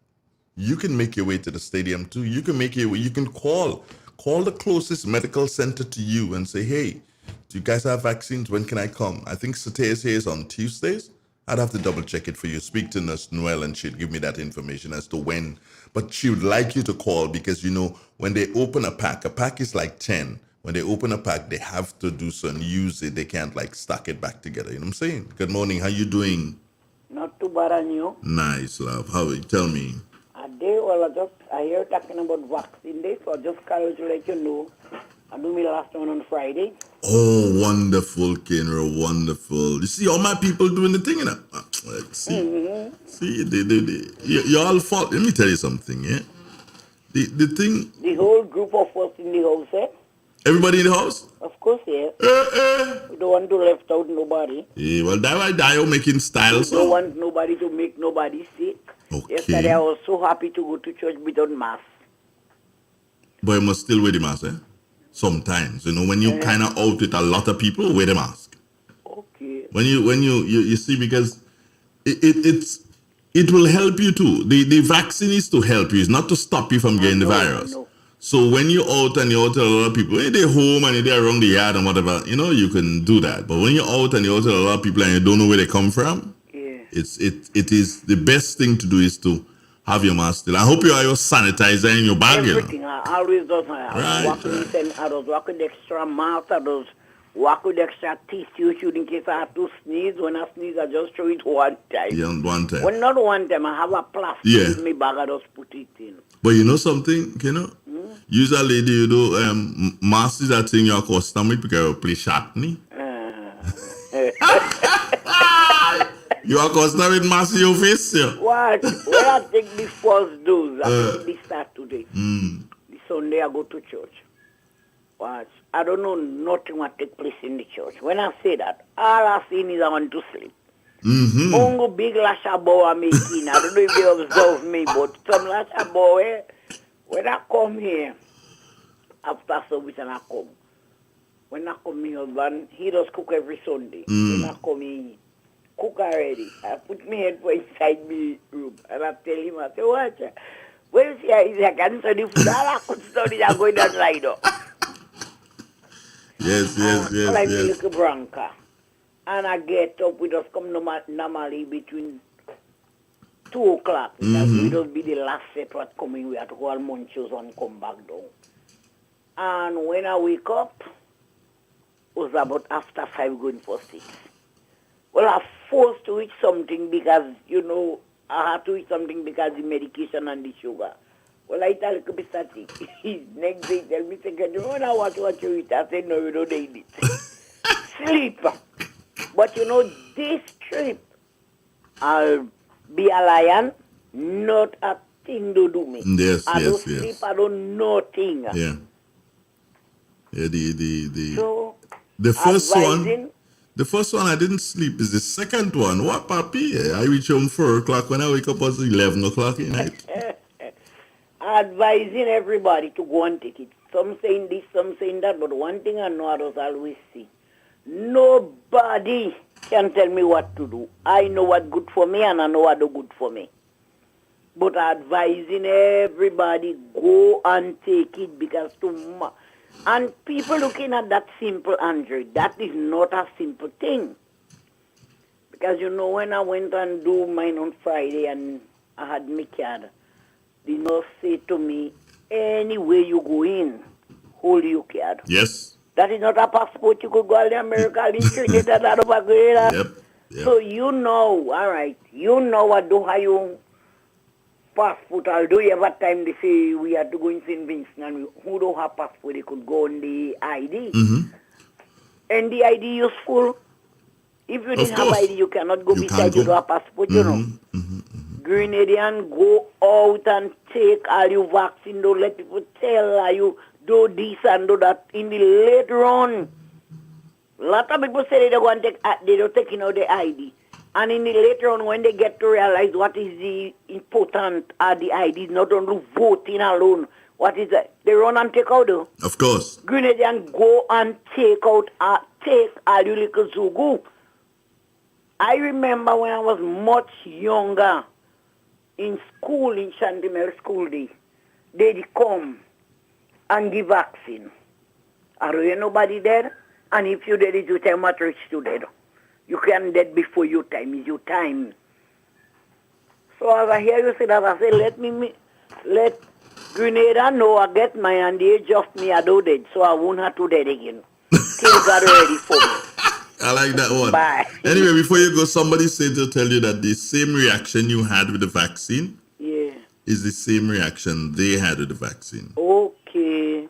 You can make your way to the stadium too. You can call the closest medical center to you and say, hey, do you guys have vaccines? When can I come? I think Satea's here is on Tuesdays. I'd have to double check it for you. Speak to Nurse Noel and she'll give me that information as to when. But she would like you to call because, you know, when they open a pack is like 10. When they open a pack, they have to do so and use it. They can't like stack it back together. You know what I'm saying? Good morning. How you doing? Not too bad on you. Nice, love. How are you? Tell me. I hear talking about vaccine day, so I just called to let you know. I do my last one on Friday. Oh, wonderful, Kenra, wonderful. You see all my people doing the thing, you know? See, you all fault. Let me tell you something, yeah? The thing... The whole group of us in the house, eh? Everybody in the house? Of course, yeah. We don't want to left out nobody. Yeah, well, that why Dio making style, so... We don't want nobody to make nobody sick. Okay. Yesterday, I was so happy to go to church without mask. But you must still wear the mask, eh? Sometimes, you know, when you kind of out with a lot of people, wear the mask. Okay. When you see, because it will help you too. The vaccine is to help you. It's not to stop you from getting the virus. So when you're out and you're out with a lot of people, they're home and they're around the yard and whatever, you know, you can do that. But when you're out and you're out with a lot of people and you don't know where they come from, it is the best thing to do is to have your mask still. I hope you have your sanitizer in your bag. Everything. I always do. I was walking the extra mask. I was walking the extra tissue in case I have to sneeze. When I sneeze, I just throw it one time. Yeah, one time. Well, not one time. I have a plastic in my bag. I just put it in. But you know something, you know? Usually, you do masks that thing you custom with because you play Shatney. You are custom with masks in your face, yeah? What? When I take the first dose, I take the start today. The Sunday I go to church. Watch. I don't know nothing what take place in the church. When I say that, all I see is I want to sleep. Ongo big lasha bow I'm making. I don't know if they observe me, but some lasha bow, when I come here, after service and I come. When I come, my husband, he does cook every Sunday. When I come, he cook already. I put my head inside my room and I tell him, I say, watch, when you see I can study food, all I could study, I'm going down right up. Yes. Like a little branca. And I get up, we just come normally between 2 o'clock. We just be the last set what coming, we have to go all munchos and come back down. And when I wake up, it was about after 5 going for 6. Well, I'm forced to eat something because, you know, I have to eat something because the medication and the sugar. Well, I tell a bit static. Next day, tell me, you know, I want what you eat. I said, no, you don't need it. Sleep. But, you know, this trip, I'll be a lion, not a nothing to do me. Yes, I don't yes, yes. sleep, I don't nothing. Yeah. Yeah, So, the first one, advising, the first one I didn't sleep. Is the second one. What, papi? I reach home 4 o'clock. When I wake up, it's 11 o'clock at night. advising everybody to go and take it. Some saying this, some saying that, but one thing I know I don't always see. Nobody can tell me what to do. I know what's good for me and I know what's good for me. But advising everybody, go and take it because tomorrow. And people looking at that simple, Andrew, that is not a simple thing. Because when I went and do mine on Friday and I had my card, the nurse said to me, anywhere you go in, hold your card. Yes. That is not a passport. You could go to America and Trinidad and Tobago. Yep. So all right, what do you passport. Although every time they say we have to go in St. Vincent and who don't have passport, they could go on the ID. And the ID useful. If you didn't have ID, you cannot go beside you to a passport, Grenadian, go out and take all your vaccine. Don't let people tell you do this and do that. In the later on, a lot of people say they don't want to take, they don't take the ID. And in the later on, when they get to realize what is the important of the ID, not only voting alone, what is that? They run and take out though. Of course. Grenadian, go and take out, take all your little Zugu. I remember when I was much younger, in school, in Chantimel school day, they'd come and give vaccine. I don't hear nobody there, and if you did it, you tell much rich to dead. You can dead before your time, is your time. So as I hear you say that, I say, let Grenada know I get mine, and the age of me, I do dead, so I won't have to dead again. Till God ready for me. I like that one. Bye. Anyway, before you go, somebody said to tell you that the same reaction you had with the vaccine is the same reaction they had with the vaccine. Okay.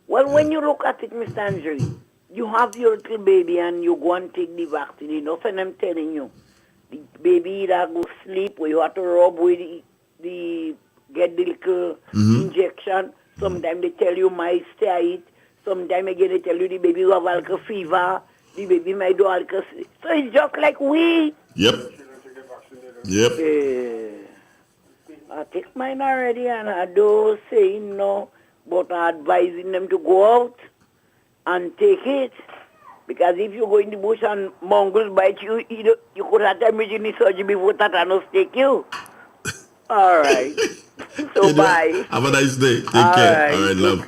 Well, when you look at it, Mr. Andre, you have your little baby and you go and take the vaccine. Enough, and I'm telling you, the baby either go sleep or you have to rub with get the little injection. Sometimes they tell you might stay it. Sometimes again they tell you the baby will have alcohol fever. The baby might do alcohol. So it's just like we. Yep. I take mine already and I don't say no, but I'm advising them to go out and take it. Because if you go in the bush and mongols bite you, you could have emergency surgery before tetanus take you. All right. So bye. Have a nice day. Take care. All right, love.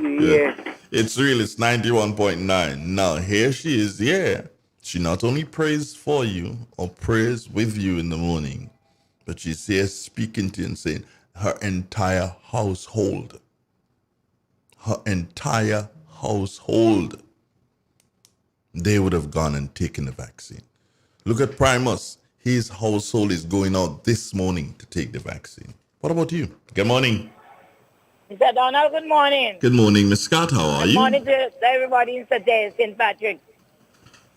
It's real. It's 91.9. Now, here she is. Yeah. She not only prays for you or prays with you in the morning, but she's here speaking to you and saying her entire household, they would have gone and taken the vaccine. Look at Primus. His household is going out this morning to take the vaccine. What about you? Good morning. Mr. Donald, good morning. Good morning, Miss Scott. How are you? Good morning to everybody in St. Patrick.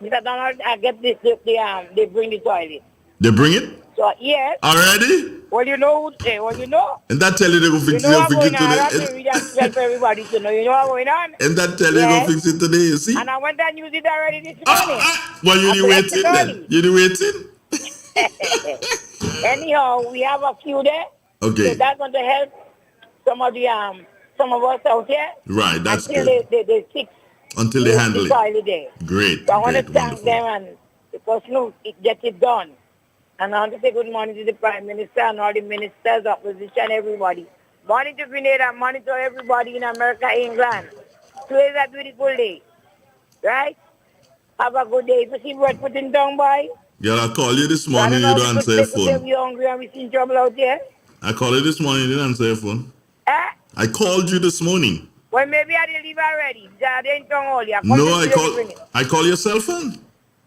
Mr. Donald, I get this, they bring the toilet. They bring it? So, yes. Already? Well, you know. And that tell you they go fix it. What's going on? That's the reason to for everybody to know. You know what's going on? And that tell you go fix it today, you see? And I went and used it already this morning. Well, you waiting then? You waiting? Anyhow, we have a few there. Okay. So that's going to help some of us out here. Right, that's until good. They fix. Until they handle it. There. Great. So I want to great, thank them and because get it done. And I want to say good morning to the Prime Minister and all the ministers, opposition, everybody. Morning to Grenada, morning to everybody in America, England. Today is a beautiful day. Right? Have a good day. If you see what putting down, boy. Yeah, I called you this morning, you don't answer your phone. We're hungry and we're in trouble out there. I called you this morning, you didn't answer your phone. I called you this morning. Well, maybe I didn't leave already. I didn't come earlier. I call your cell phone.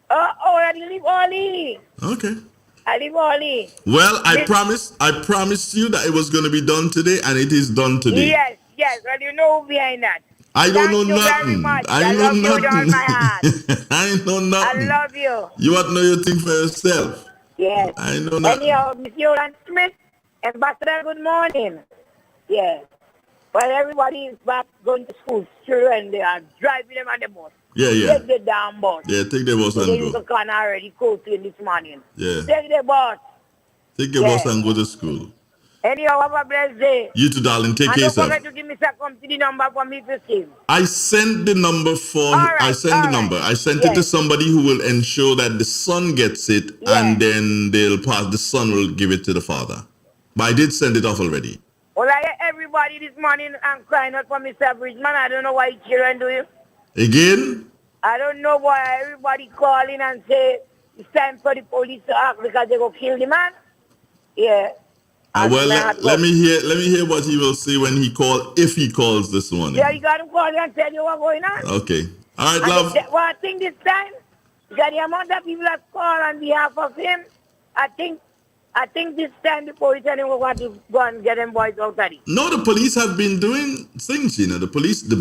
I didn't leave early. Okay. I leave early. Well, I promised you that it was going to be done today, and it is done today. Yes. Well, you know who behind that. I don't know nothing. I know nothing. You with all my heart. I know nothing. I love you. You want to know your thing for yourself. Yes. I know nothing. Anyhow, Miss Yolan Smith, Ambassador, good morning. Yeah. While everybody is back going to school, children, they are driving them on the bus. Yeah. Take the damn bus. Yeah, take the bus So and they use go. the car already coasting this morning. Yeah. Take the bus. Take your bus and go to school. Anyhow, have a blessed day. You too, darling. Take And care, don't sir. forget to give me some company number for me to see. I sent the number for. I sent it to somebody who will ensure that the son gets it, and then they'll pass. The son will give it to the father. But I did send it off already. Well, I hear everybody this morning and crying out for Mr. Bridgman. I don't know why children do it. Again? I don't know why everybody calling and say it's time for the police to act because they go kill the man. Yeah. Well, let me hear what he will say when he if he calls this morning. Yeah, you got to call and tell you what's going on. Okay. All right, and love. I think this time, because the amount of people that call on behalf of him, I think this time the police and will want to go and get them boys out of it. No, the police have been doing things, you know. The police, the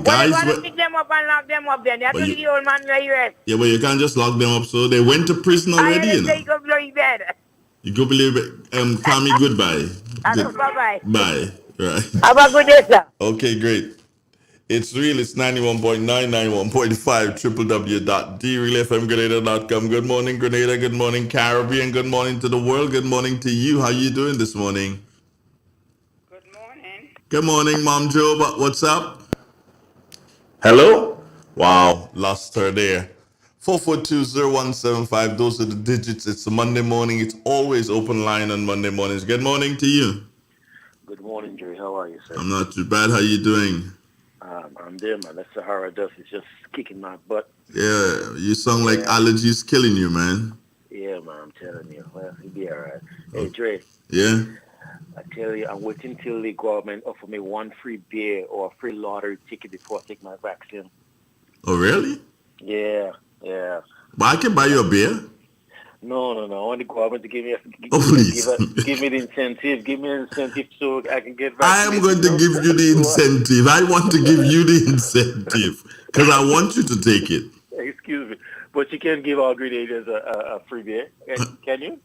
guys. Well, they want to pick them up and lock them up then. They have to the old man where you rest. Yeah, but you can't just lock them up. So they went to prison already, you know. You go blow your bed. You go believe it. Call me goodbye. Bye-bye. Bye. Right. Have a good day, sir. Okay, great. It's real. It's 91.9, 91.5, www.drealfmgrenada.com. Good morning, Grenada. Good morning, Caribbean. Good morning to the world. Good morning to you. How you doing this morning? Good morning, Mom Joe. What's up? Hello? Wow, lost her there. 4420175. Those are the digits. It's a Monday morning. It's always open line on Monday mornings. Good morning to you. Good morning, Jerry. How are you, sir? I'm not too bad. How you doing? I'm there, man. That Sahara dust is just kicking my butt. Yeah, you sound like allergies killing you, man. Yeah, man. I'm telling you. Well, it'll be all right. Hey, Dre. Yeah? I tell you, I'm waiting till the government offer me one free beer or a free lottery ticket before I take my vaccine. Oh, really? Yeah. But I can buy you a beer. No. I want the government to give me the incentive. Give me an incentive so I can get vaccinated. I am going to give you the incentive. I want to give you the incentive because I want you to take it. Excuse me. But you can't give all Grenadians a free beer. Can you?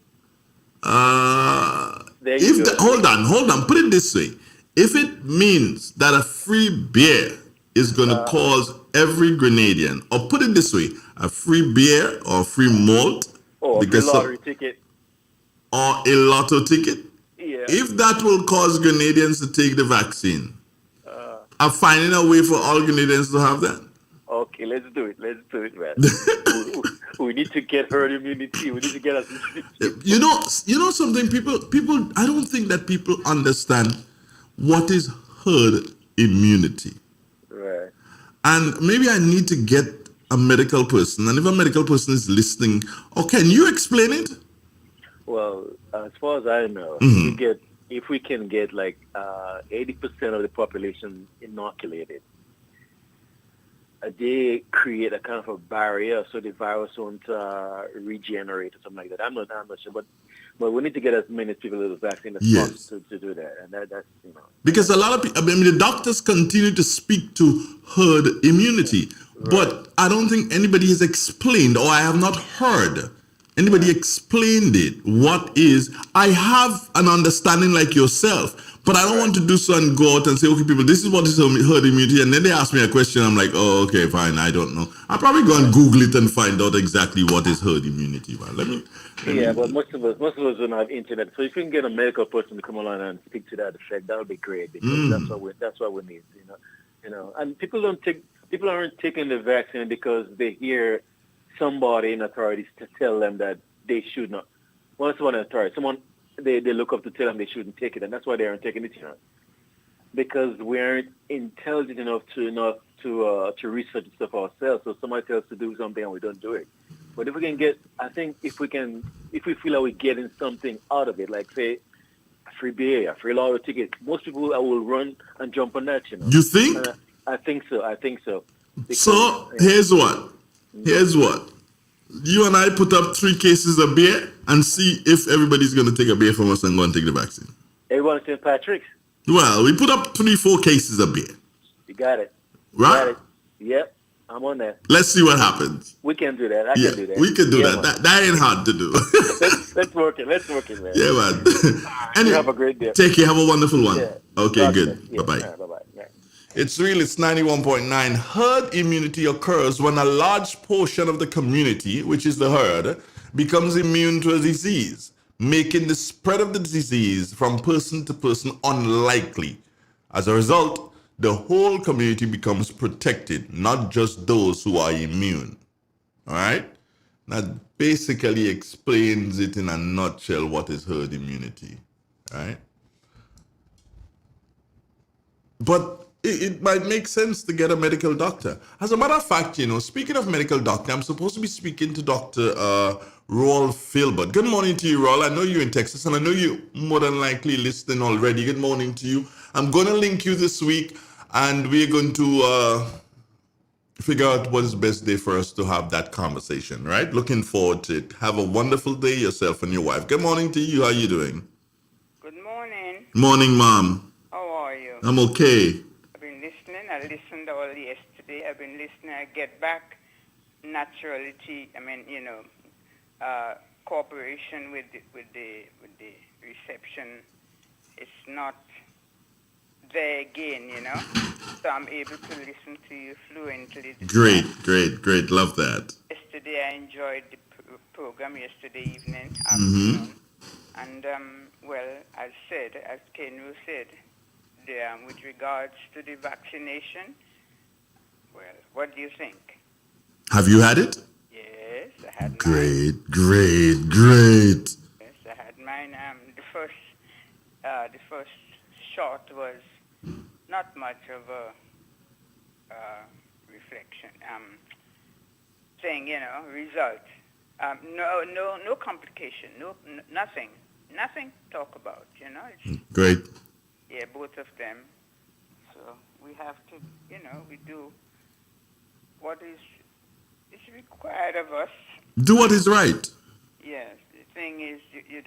Hold on. Put it this way. If it means that a free beer is going to cause every Grenadian, or put it this way, a free beer or a free malt, or a free lottery ticket, or a lotto ticket, if that will cause Grenadians to take the vaccine, I'm finding a way for all Grenadians to have that. Okay, let's do it, man. we need to get herd immunity. We need to get us. You know something, people. I don't think that people understand what is herd immunity. Right. And maybe I need to get a medical person. And if a medical person is listening, can you explain it? Well, as far as I know, if we can get like 80% of the population inoculated, they create a kind of a barrier so the virus won't regenerate or something like that. I'm not sure, but we need to get as many people to the vaccine as possible to do that, and that's because a lot of people. The doctors continue to speak to herd immunity, but I don't think anybody has explained, or I have not heard anybody explained it. What is? I have an understanding like yourself. But I don't want to do so and go out and say, okay, people, this is what is herd immunity. And then they ask me a question. I'm like, oh, okay, fine. I don't know. I'll probably go and Google it and find out exactly what is herd immunity. But but most of us don't have internet. So if you can get a medical person to come along and speak to that effect, that would be great because that's what we need. And people aren't taking the vaccine because they hear somebody in authorities to tell them that they should not. Well, it's one authority. They look up to tell them they shouldn't take it, and that's why they aren't taking it, because we aren't intelligent enough to research stuff ourselves. So somebody tells us to do something and we don't do it. But if we can get, I think if we feel like we're getting something out of it, like say a free beer, a free lottery ticket, most people will run and jump on that. You think? I think so. Because, here's what. You and I put up 3 cases of beer and see if everybody's going to take a beer from us and go and take the vaccine. Everyone at St. Patrick's? Well, we put up 3-4 cases of beer. You got it. Right? You got it. Yep. I'm on that. Let's see what happens. We can do that. I Yeah, can do that. we can do Yeah, that. man. That ain't hard to do. Let's work it. Let's work it, man. Yeah, man. You have a great day. Take care. Have a wonderful one. Yeah. Okay, God good. bless. Yeah. Bye-bye. All right, bye-bye. Yeah. It's real. It's 91.9. Herd immunity occurs when a large portion of the community, which is the herd, becomes immune to a disease, making the spread of the disease from person to person unlikely. As a result, the whole community becomes protected, not just those who are immune. All right? That basically explains it in a nutshell what is herd immunity. Right? But it might make sense to get a medical doctor. As a matter of fact, speaking of medical doctor, I'm supposed to be speaking to Dr. Roel Filbert. Good morning to you, Roel. I know you're in Texas, and I know you're more than likely listening already. Good morning to you. I'm going to link you this week, and we're going to figure out what is the best day for us to have that conversation, right? Looking forward to it. Have a wonderful day, yourself and your wife. Good morning to you. How are you doing? Good morning. Morning, Mom. How are you? I'm okay. I've been listening. I listened all yesterday. I've been listening. I get back naturality. Cooperation with the reception. It's not there again, So I'm able to listen to you fluently. Great. Love that. Yesterday I enjoyed the program yesterday evening, Mm-hmm. and as Kenru said, with regards to the vaccination, what do you think? Have you had it? Yes, I had Great. Yes, I had mine. The first shot was not much of a reflection result. No complication, nothing to talk about. It's, Great. yeah, both of them. So we have to, we do what is required of us. Do what is right. Yes, the thing is, you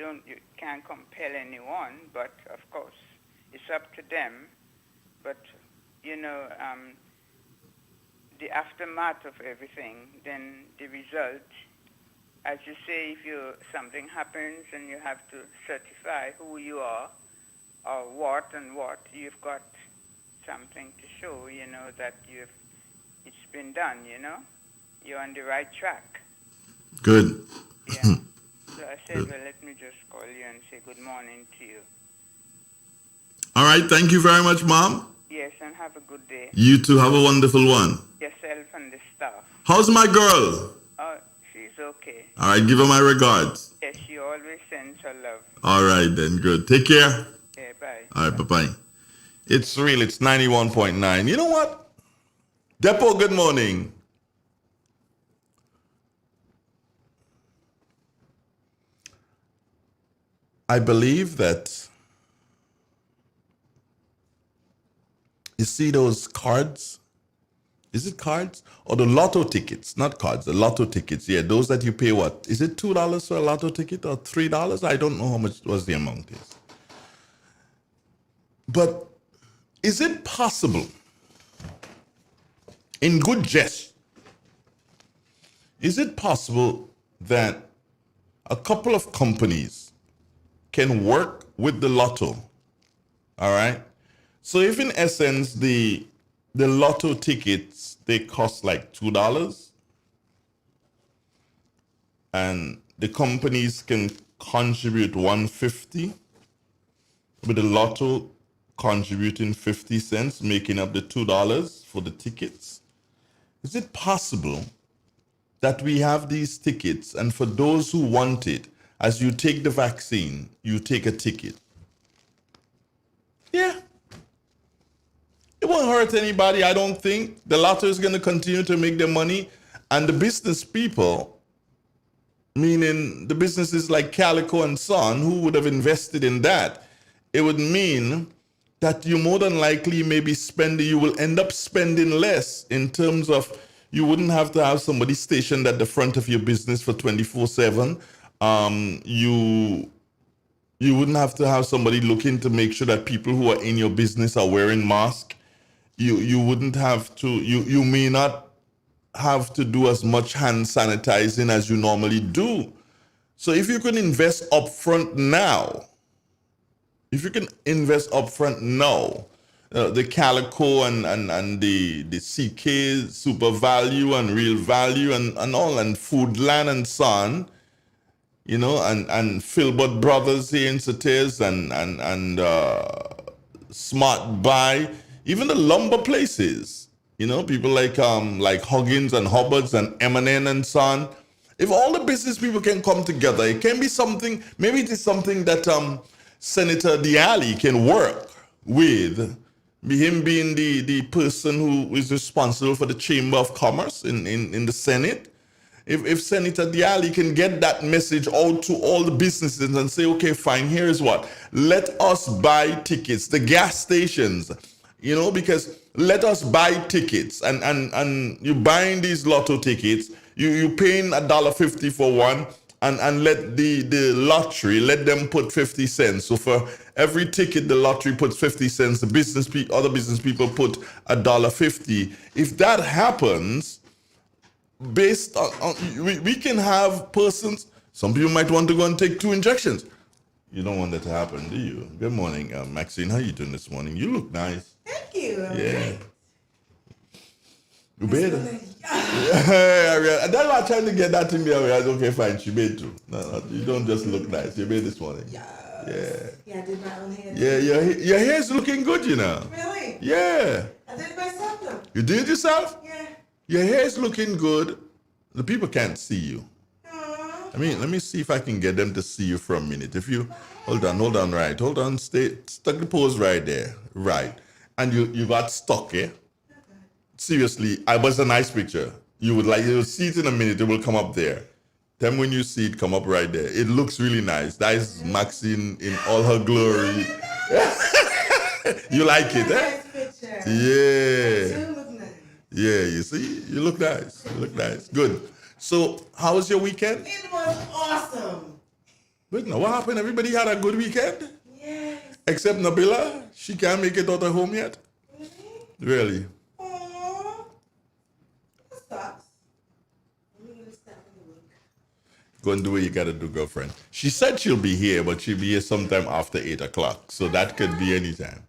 can't compel anyone, but of course, it's up to them. But the aftermath of everything, then the result, as you say, if something happens and you have to certify who you are, or what, you've got something to show, that it's been done, You're on the right track. Good. Yeah. So I said, let me just call you and say good morning to you. All right. Thank you very much, Mom. Yes, and have a good day. You too. Have a wonderful one. Yourself and the staff. How's my girl? Oh, she's okay. All right. Give her my regards. Yes, she always sends her love. All right, then. Good. Take care. Yeah, bye. All right. Bye-bye. It's real. It's 91.9. You know what? Depot, good morning. I believe that you see those cards? Is it cards? Or the lotto tickets? Not cards, the lotto tickets. Yeah, those that you pay what? Is it $2 for a lotto ticket or $3? I don't know how much was the amount is. But is it possible, in good jest, is it possible that a couple of companies can work with the lotto? All right. So if in essence the lotto tickets, they cost like $2 and the companies can contribute $1.50 with the lotto contributing 50 cents, making up the $2 for the tickets. Is it possible that we have these tickets, and for those who want it, as you take the vaccine, you take a ticket? Yeah. It won't hurt anybody, I don't think. The lotto is going to continue to make their money. And the business people, meaning the businesses like Calico and Son, who would have invested in that, it would mean that you more than likely you will end up spending less in terms of you wouldn't have to have somebody stationed at the front of your business for 24/7. You wouldn't have to have somebody looking to make sure that people who are in your business are wearing masks. You wouldn't have to, you may not have to do as much hand sanitizing as you normally do. So if you can invest upfront now, the Calico and the CK Super Value and Real Value and all, and Foodland and Son, you know, and Philbert Brothers here in Satis and Smart Buy, even the lumber places, you know, people like Huggins and Hubbards and M&N and Son. If all the business people can come together, it can be something, maybe it is something that Senator Diali can work with, him being the person who is responsible for the Chamber of Commerce in the Senate. If Senator Diali can get that message out to all the businesses and say, okay, fine, here's what. Let us buy tickets, the gas stations, you know, because let us buy tickets and you buying these lotto tickets, you paying $1.50 for one, and let the lottery, let them put 50 cents. So for every ticket the lottery puts 50 cents, the other business people put $1.50. If that happens, based on we can have persons, some people might want to go and take 2 injections. You don't want that to happen, do you? Good morning, Maxine. How you doing this morning? You look nice. Thank you. Yeah. You better. Yeah, that's why I'm trying to get that to me. Okay, fine. She made too. No, you don't just look nice. You made this morning. Yeah. Yeah, I did my own hair. Yeah, your hair is looking good, you know. Really? Yeah. I did it myself though. You did it yourself? Yeah. Your hair is looking good. The people can't see you. I mean, let me see if I can get them to see you for a minute. If you hold on, right. Hold on, stuck the pose right there. Right. And you got stuck, eh? Seriously, I was a nice picture. You'll see it in a minute, it will come up there. Then when you see it come up right there, it looks really nice. That is Maxine in all her glory. You like it, eh? Yeah. Yeah, you see? You look nice. You look nice. Good. So, how was your weekend? It was awesome. Wait, now what happened? Everybody had a good weekend? Yes. Except Nabila? She can't make it out of home yet? Really? Go and do what you gotta do, girlfriend. She said she'll be here, but she'll be here sometime after 8 o'clock. So that could be any time.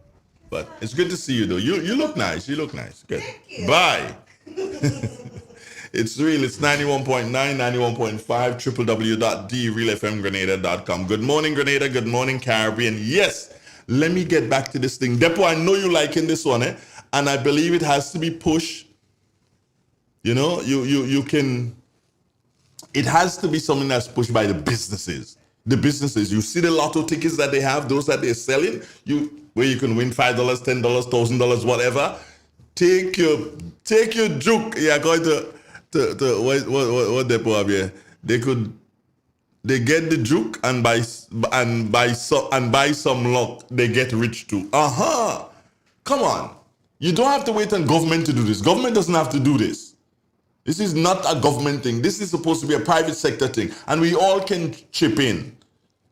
But it's good to see you, though. You look nice. You look nice. Good. Bye. It's real. It's 91.9, 91.5, www.drealfmgrenada.com. Good morning, Grenada. Good morning, Caribbean. Yes, let me get back to this thing. Depo, I know you liking this one, eh? And I believe it has to be pushed. You know, you can... It has to be something that's pushed by the businesses. The businesses. You see the lotto tickets that they have, those that they're selling, where you can win $5, $10, $1,000, whatever. Take your juke. Yeah, going to what they put up here. They get the juke and buy some luck. They get rich too. Come on. You don't have to wait on government to do this. Government doesn't have to do this. This is not a government thing. This is supposed to be a private sector thing. And we all can chip in.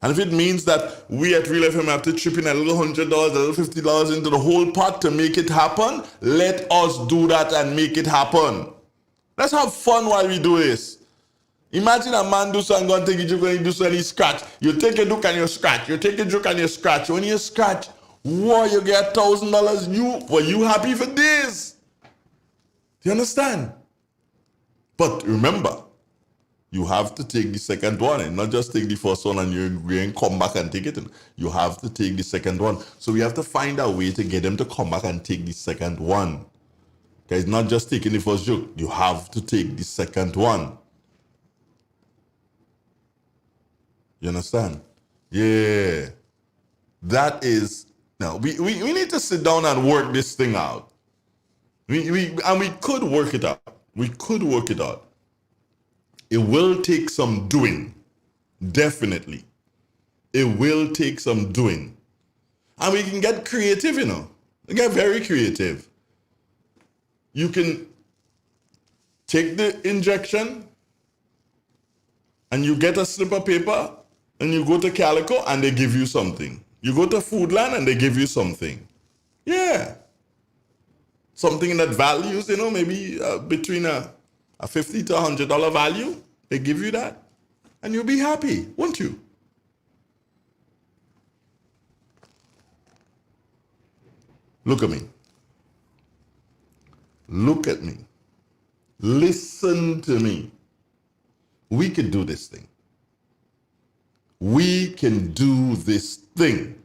And if it means that we at Real FM have to chip in a little $100, a little $50 into the whole pot to make it happen, let us do that and make it happen. Let's have fun while we do this. Imagine a man do something, go and take a joke and he do something and he scratch. You take a joke and you scratch. You take a joke and you scratch. When you scratch, whoa, you get $1,000. Were you happy for this? Do you understand? But remember, you have to take the second one and not just take the first one and you come back and take it. You have to take the second one. So we have to find a way to get them to come back and take the second one. Okay, it's not just taking the first joke. You have to take the second one. You understand? Yeah. That is... Now, we need to sit down and work this thing out. We could work it out. We could work it out. It will take some doing. Definitely. It will take some doing. And we can get creative, you know. We get very creative. You can take the injection and you get a slip of paper and you go to Calico and they give you something. You go to Foodland and they give you something. Yeah. Something that values, you know, maybe between a $50 to $100 value, they give you that, and you'll be happy, won't you? Look at me. Look at me. Listen to me. We can do this thing. We can do this thing.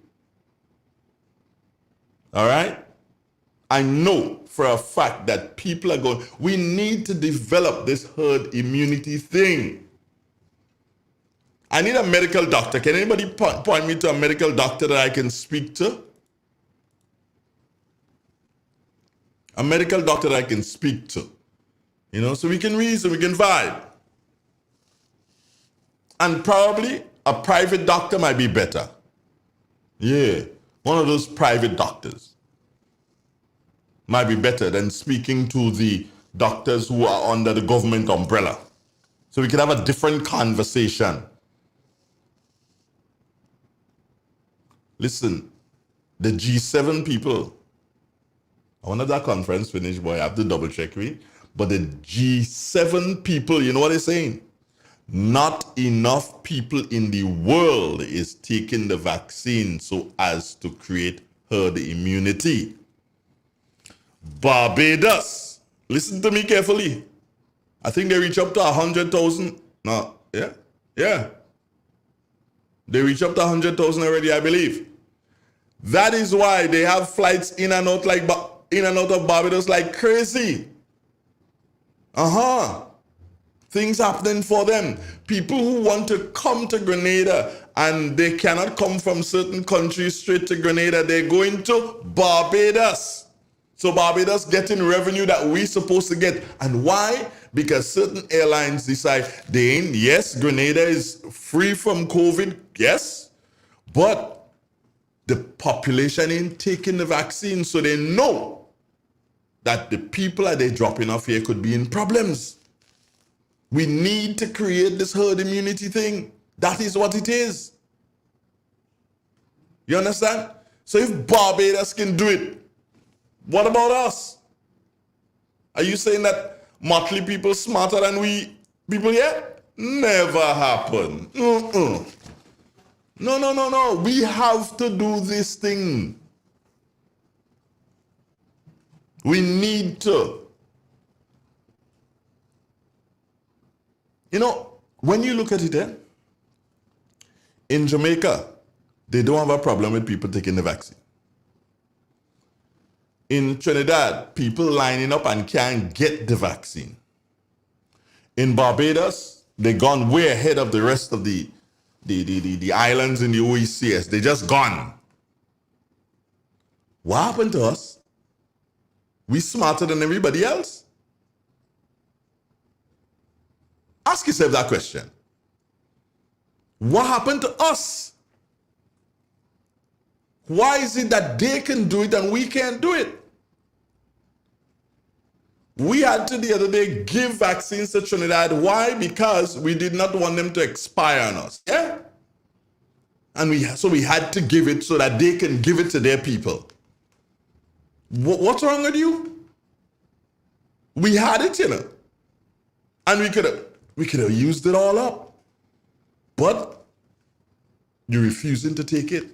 All right? I know for a fact that people are going, we need to develop this herd immunity thing. I need a medical doctor. Can anybody point me to a medical doctor that I can speak to? A medical doctor that I can speak to. You know, so we can reason, we can vibe. And probably a private doctor might be better. Yeah, one of those private doctors might be better than speaking to the doctors who are under the government umbrella. So we can have a different conversation. Listen, the G7 people, I wanted that conference finished, boy, I have to double check me. But the G7 people, you know what they're saying? Not enough people in the world is taking the vaccine so as to create herd immunity. Barbados, listen to me carefully. I think they reach up to 100,000. No, yeah. They reach up to 100,000 already, I believe. That is why they have flights in and out of Barbados like crazy. Things happening for them. People who want to come to Grenada and they cannot come from certain countries straight to Grenada, they're going to Barbados. So Barbados getting revenue that we're supposed to get. And why? Because certain airlines decide they ain't, yes, Grenada is free from COVID, yes, but the population ain't taking the vaccine, so they know that the people that they're dropping off here could be in problems. We need to create this herd immunity thing. That is what it is. You understand? So if Barbados can do it, what about us? Are you saying that motley people smarter than we people yet? Never happen. No. We have to do this thing. We need to. You know, when you look at it, in Jamaica, they don't have a problem with people taking the vaccine. In Trinidad, people lining up and can't get the vaccine. In Barbados, they've gone way ahead of the rest of the islands in the OECS. They just gone. What happened to us? We smarter than everybody else? Ask yourself that question. What happened to us? Why is it that they can do it and we can't do it? We had to the other day give vaccines to Trinidad. Why? Because we did not want them to expire on us. Yeah? And so we had to give it so that they can give it to their people. What's wrong with you? We had it, you know. And we could have used it all up. But you're refusing to take it.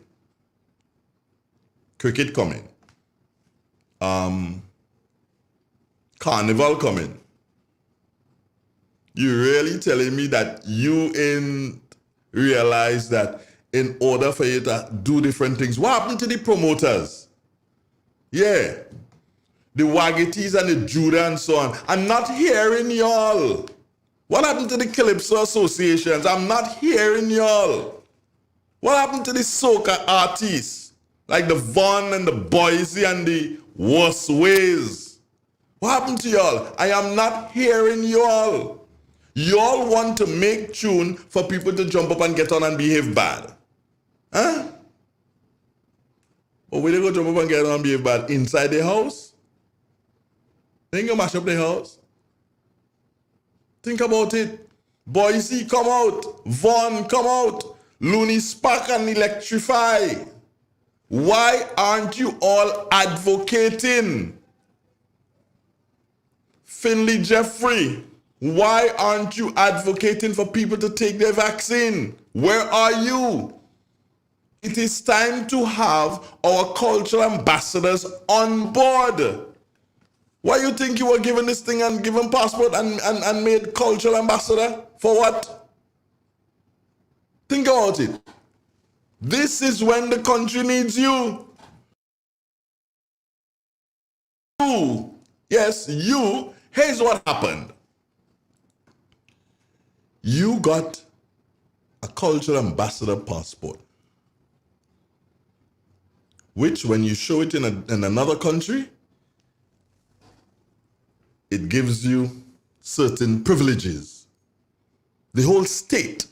Cricket coming. Carnival coming. You really telling me that you ain't realize that in order for you to do different things, what happened to the promoters? Yeah. The Waggities and the Judah and so on. I'm not hearing y'all. What happened to the Calypso associations? I'm not hearing y'all. What happened to the soca artists? Like the Von and the Boise and the Worst Ways. What happened to y'all? I am not hearing y'all. Y'all want to make tune for people to jump up and get on and behave bad. Huh? Or will they go jump up and get on and behave bad inside their house? They ain't gonna mash up their house. Think about it. Boise, come out. Vaughn, come out. Looney, spark and electrify. Why aren't you all advocating? Finley Jeffrey, Why aren't you advocating for people to take their vaccine? Where are you? It is time to have our cultural ambassadors on board. Why you think you were given this thing and given passport and made cultural ambassador? For what? Think about it. This is when the country needs you. You, yes, you. Here's what happened. You got a cultural ambassador passport, which when you show it in another country, it gives you certain privileges. The whole state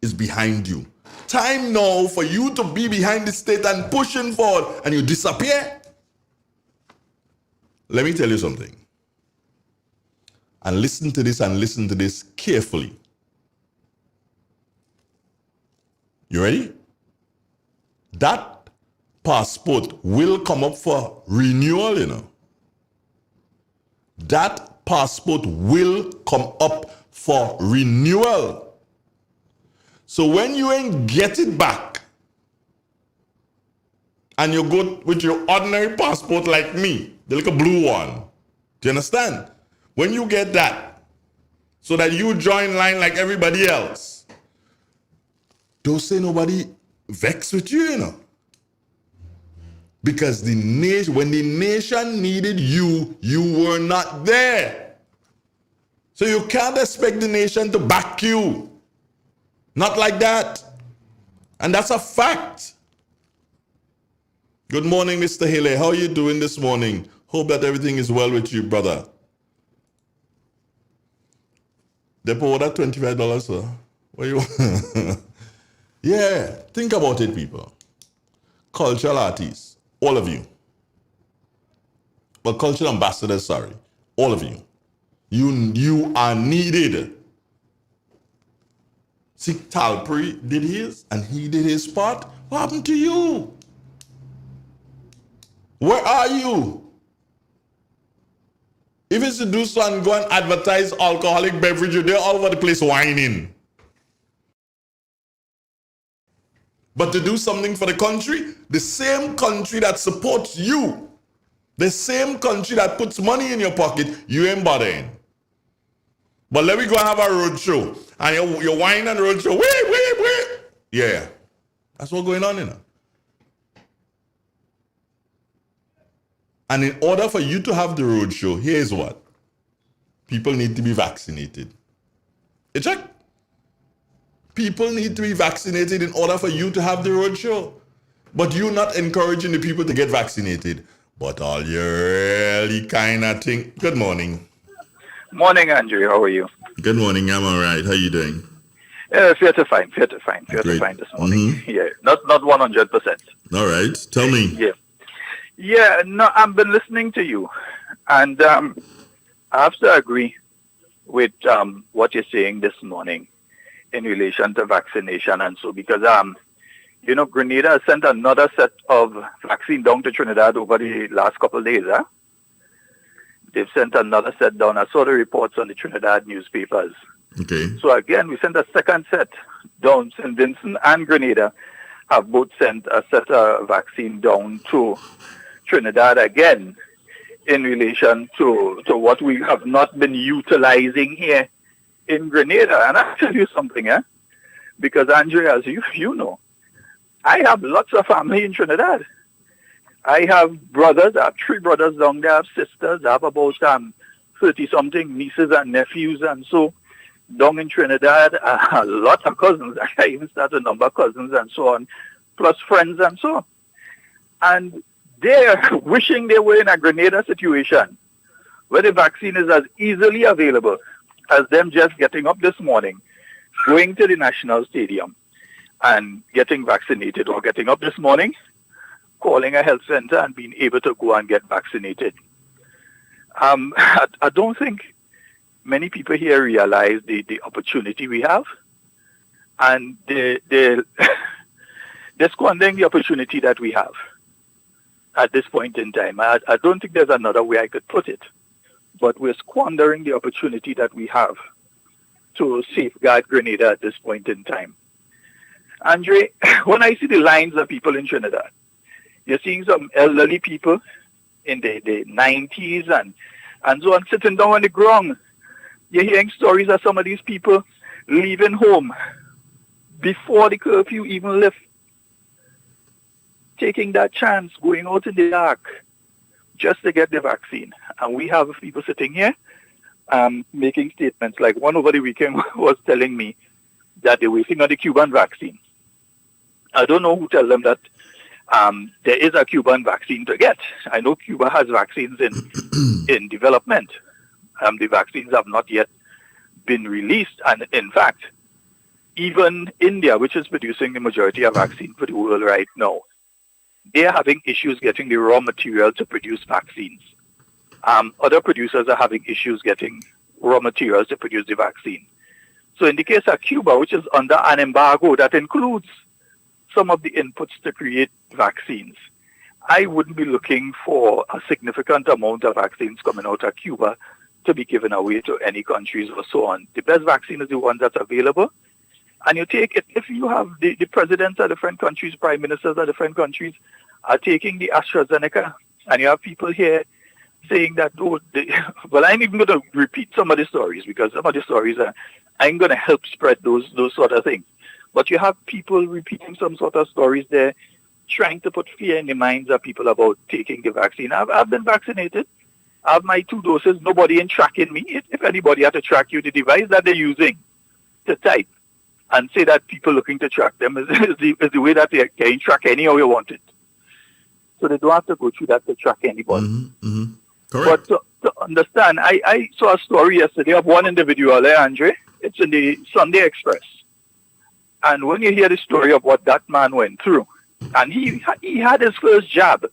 is behind you. Time now for you to be behind the state and pushing forward, and you disappear. Let me tell you something. And listen to this carefully. You ready? That passport will come up for renewal, you know. That passport will come up for renewal. So when you ain't get it back, and you go with your ordinary passport like me, the little blue one, do you understand? When you get that, so that you join line like everybody else, don't say nobody vex with you, you know. Because the nation, when the nation needed you, you were not there. So you can't expect the nation to back you. Not like that. And that's a fact. Good morning, Mr. Haley. How are you doing this morning? Hope that everything is well with you, brother. Depo, that $25, sir. What you want? Yeah, think about it, people. Cultural artists, all of you. But cultural ambassadors, sorry, all of you. You are needed. See, Talpri did his, and he did his part. What happened to you? Where are you? If it's to do so and go and advertise alcoholic beverage, they're all over the place whining. But to do something for the country, the same country that supports you, the same country that puts money in your pocket, you ain't bothering. But let me go and have a road show. And you're whining on the road show. Wait. Yeah. That's what's going on, you know. And in order for you to have the road show, here's what. People need to be vaccinated. You check? People need to be vaccinated in order for you to have the road show. But you're not encouraging the people to get vaccinated. But all you really kind of think. Good morning. Morning, Andrew. How are you? Good morning. I'm all right. How you doing? Fair to fine this morning. Yeah, not 100%. All right. Tell me. Yeah. No, I've been listening to you, and I have to agree with what you're saying this morning in relation to vaccination and so, because Grenada has sent another set of vaccine down to Trinidad over the last couple of days. They've sent another set down. I saw the reports on the Trinidad newspapers. Okay. So again, we sent a second set down. St. Vincent and Grenada have both sent a set of vaccine down to Trinidad again in relation to what we have not been utilizing here in Grenada. And I'll tell you something, because Andrea, as you know, I have lots of family in Trinidad. I have brothers. I have 3 brothers down there. I have sisters. I have about 30-something nieces and nephews. And so down in Trinidad, a lot of cousins. I even started a number of cousins and so on, plus friends and so on. And they're wishing they were in a Grenada situation where the vaccine is as easily available as them just getting up this morning, going to the National Stadium and getting vaccinated, or getting up this morning, calling a health center and being able to go and get vaccinated. I don't think many people here realize the opportunity we have, and they're squandering the opportunity that we have at this point in time. I don't think there's another way I could put it. but we're squandering the opportunity that we have to safeguard Grenada at this point in time. Andre, when I see the lines of people in Trinidad, you're seeing some elderly people in the 90s and so on sitting down on the ground. You're hearing stories of some of these people leaving home before the curfew even lift, taking that chance, going out in the dark just to get the vaccine. And we have people sitting here making statements like one over the weekend was telling me that they're waiting on the Cuban vaccine. I don't know who tell them that there is a Cuban vaccine to get. I know Cuba has vaccines in development. The vaccines have not yet been released. And in fact, even India, which is producing the majority of vaccine for the world right now, they are having issues getting the raw material to produce vaccines. Other producers are having issues getting raw materials to produce the vaccine. So in the case of Cuba, which is under an embargo that includes some of the inputs to create vaccines, I wouldn't be looking for a significant amount of vaccines coming out of Cuba to be given away to any countries or so on. The best vaccine is the one that's available. And you take it, if you have the presidents of different countries, prime ministers of different countries are taking the AstraZeneca, and you have people here saying that, well, I'm even going to repeat some of the stories because some of the stories I'm going to help spread those sort of things. But you have people repeating some sort of stories there, trying to put fear in the minds of people about taking the vaccine. I've been vaccinated. I have my 2 doses. Nobody ain't tracking me. If anybody had to track you, the device that they're using to type and say that people looking to track them is the way that they can track any how you want it. So they don't have to go through that to track anybody. But to understand, I saw a story yesterday of one individual, Andre. It's in the Sunday Express. And when you hear the story of what that man went through, and he had his first jab,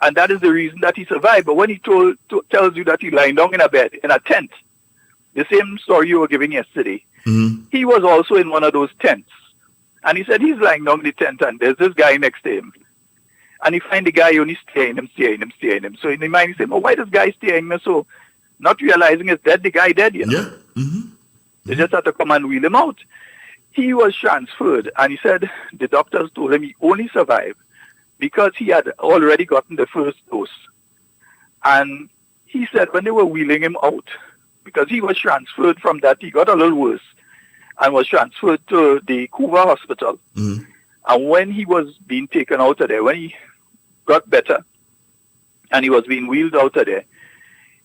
and that is the reason that he survived. But when he tells you that he lying down in a bed, in a tent, the same story you were giving yesterday, he was also in one of those tents. And he said he's lying down in the tent, and there's this guy next to him. And he find the guy only staring him. So in his mind, he said, well, why this guy staring me? So not realizing it's dead, the guy dead, you know. They just had to come and wheel him out. He was transferred, and he said the doctors told him he only survived because he had already gotten the first dose. And he said when they were wheeling him out, because he was transferred from that, he got a little worse and was transferred to the Cuba hospital. And when he was being taken out of there, when he got better and he was being wheeled out of there,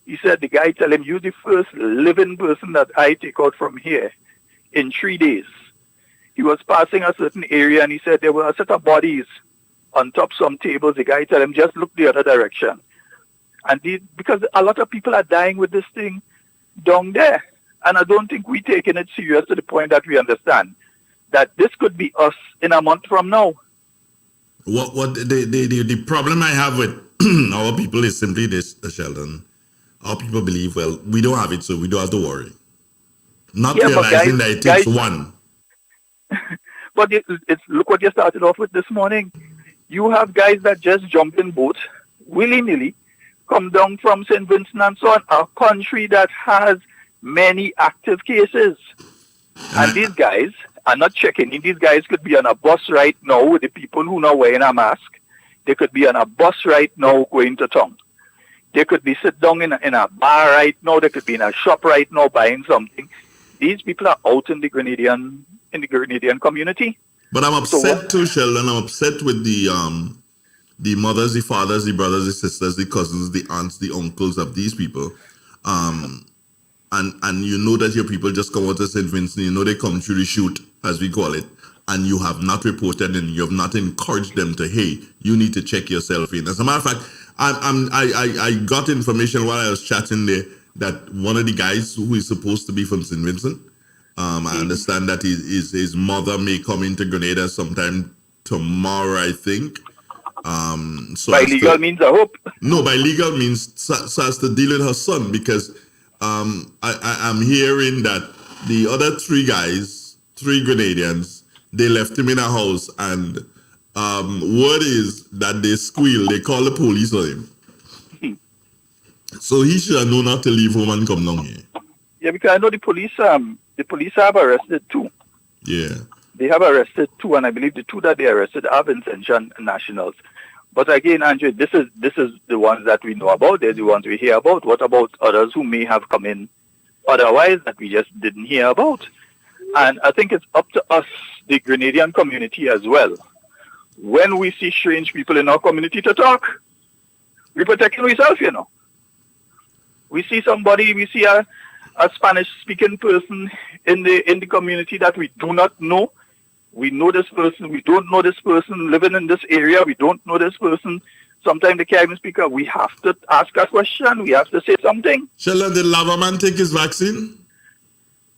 he said the guy told him, you're the first living person that I take out from here in 3 days. He was passing a certain area and he said there were a set of bodies on top some tables. The guy told him, just look the other direction. And because a lot of people are dying with this thing down there. And I don't think we're taking it serious to the point that we understand that this could be us in a month from now. What the problem I have with our people is simply this, Sheldon. Our people believe, well, we don't have it, so we don't have to worry. Not realizing that it takes one. But it's look what you started off with this morning. You have guys that just jump in boats willy-nilly, come down from St. Vincent and so on, a country that has many active cases. And these guys are not checking in. These guys could be on a bus right now with the people who are not wearing a mask. They could be on a bus right now going to town. They could be sit down in a bar right now. They could be in a shop right now buying something. These people are out in the Grenadian community. But I'm upset too, Sheldon. I'm upset with the mothers, the fathers, the brothers, the sisters, the cousins, the aunts, the uncles of these people. And you know that your people just come out of St. Vincent, you know they come through the shoot, as we call it, and you have not reported and you have not encouraged them to, hey, you need to check yourself in. As a matter of fact, I got information while I was chatting there that one of the guys who is supposed to be from St. Vincent, I understand that his mother may come into Grenada sometime tomorrow, I think. So by legal means, I hope. No, by legal means, so as to deal with her son, because I'm hearing that the other 3 Grenadians, they left him in a house, and word is that they squeal, they call the police on him. So he should have known not to leave home and come down here. Yeah, because I know the police have arrested 2. Yeah. They have arrested 2, and I believe the 2 that they arrested are Vincentian nationals. But again, Andrew, this is the ones that we know about. They're the ones we hear about. What about others who may have come in otherwise that we just didn't hear about? And I think it's up to us, the Grenadian community as well. When we see strange people in our community to talk, we're protecting ourselves, you know. We see a Spanish-speaking person in the community that we do not know. We know this person, we don't know this person living in this area, we don't know this person. Sometimes they can't even speak up. We have to ask a question, we have to say something. Sheldon, did Lavaman take his vaccine?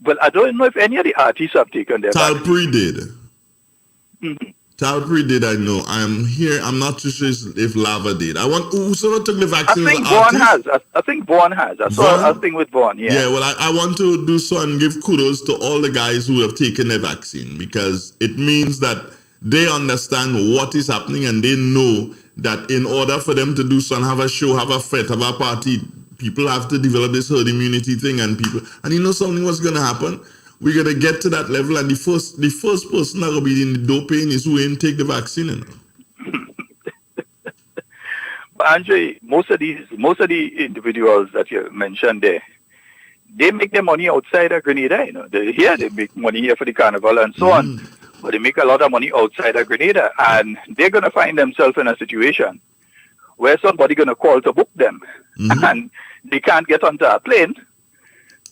Well, I don't know if any of the artists have taken their vaccine. Talpri did. Mhm. Talpri did, I know. I'm not too sure if Lava did. I want whoever took the I vaccine. think Vaughn has. I think Vaughn has. I saw a thing with Vaughn, yeah. Yeah, well, I want to do so and give kudos to all the guys who have taken their vaccine, because it means that they understand what is happening and they know that in order for them to do so and have a show, have a fete, have a party, people have to develop this herd immunity thing, and you know something was going to happen. We're going to get to that level, and the first person that will be in the doping is who ain't take the vaccine. You know? But Andre, most of the individuals that you mentioned there, they make their money outside of Grenada. You know, they make money here for the carnival and so on, but they make a lot of money outside of Grenada, and they're gonna find themselves in a situation where somebody gonna call to book them, and they can't get onto a plane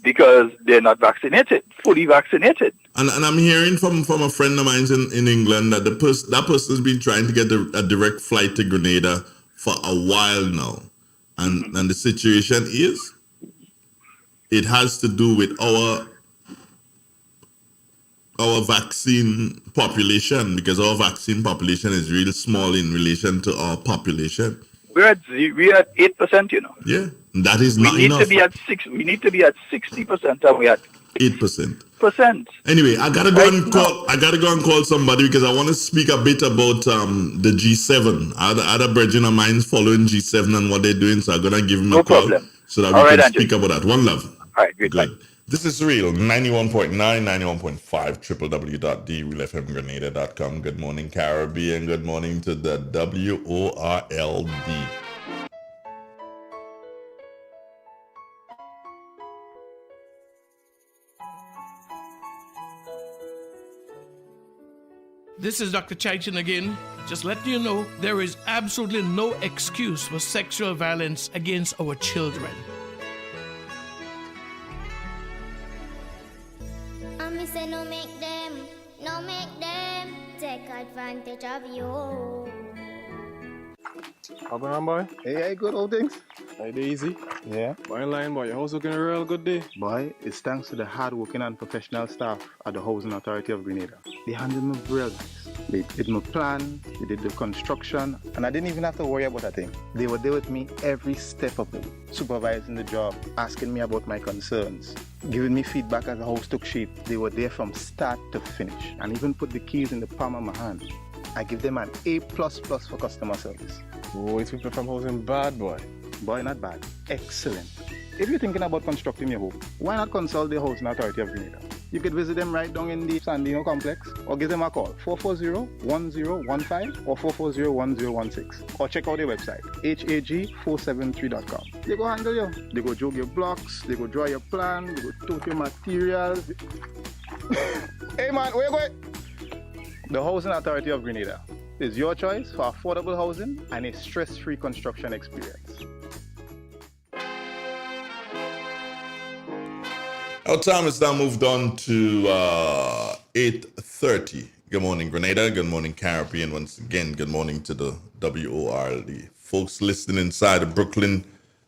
because they're not vaccinated, fully vaccinated. And I'm hearing from a friend of mine in England that that person's been trying to get a direct flight to Grenada for a while now. And the situation is, it has to do with our vaccine population, because our vaccine population is really small in relation to our population. We're at 8%, you know. Yeah, that is not enough. We need to be at 60%, and we're at 8%. Anyway, I gotta go and call somebody, because I want to speak a bit about the G7. Other brethren of mine following G7 and what they're doing, so I'm gonna give them a call so that we can speak about that. One love. All right, good. This is Real 91.9, 91.5, www.therealfmgrenada.com. Good morning, Caribbean. Good morning to the WORLD. This is Dr. Chaichin again. Just letting you know, there is absolutely no excuse for sexual violence against our children. I say no make them take advantage of you. How going on, boy? Hey, good old things. Hey, they easy? Yeah. Boy, in line, boy. Your house looking a real good day. Boy, it's thanks to the hard-working and professional staff at the Housing Authority of Grenada. They handled me real nice. They did my plan, they did the construction, and I didn't even have to worry about a thing. They were there with me every step of the way, supervising the job, asking me about my concerns, giving me feedback as the house took shape. They were there from start to finish, and even put the keys in the palm of my hand. I give them an A++ for customer service. Oh, it's people from housing bad, boy. Boy, not bad. Excellent. If you're thinking about constructing your home, why not consult the Housing Authority of Grenada? You could visit them right down in the Sandino complex, or give them a call, 440-1015 or 440-1016. Or check out their website, hag473.com. They go handle you. They go jog your blocks, they go draw your plan, they go tote your materials. Hey man, where you going? The Housing Authority of Grenada is your choice for affordable housing and a stress-free construction experience. Our time has now moved on to 8:30. Good morning, Grenada. Good morning, Caribbean. Once again, good morning to the WORLD. Folks listening inside of Brooklyn,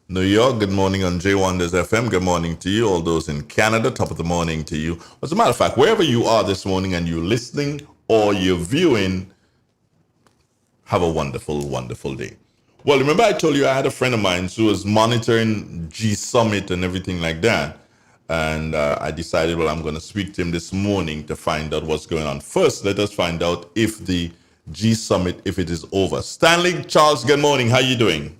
New York, good morning on J Wonders FM. Good morning to you. All those in Canada, top of the morning to you. As a matter of fact, wherever you are this morning and you're listening or you're viewing, have a wonderful, wonderful day. Well, remember I told you I had a friend of mine who was monitoring G Summit and everything like that. And I decided, well, I'm going to speak to him this morning to find out what's going on. First, let us find out if the G Summit, if it is over. Stanley Charles, good morning. How are you doing?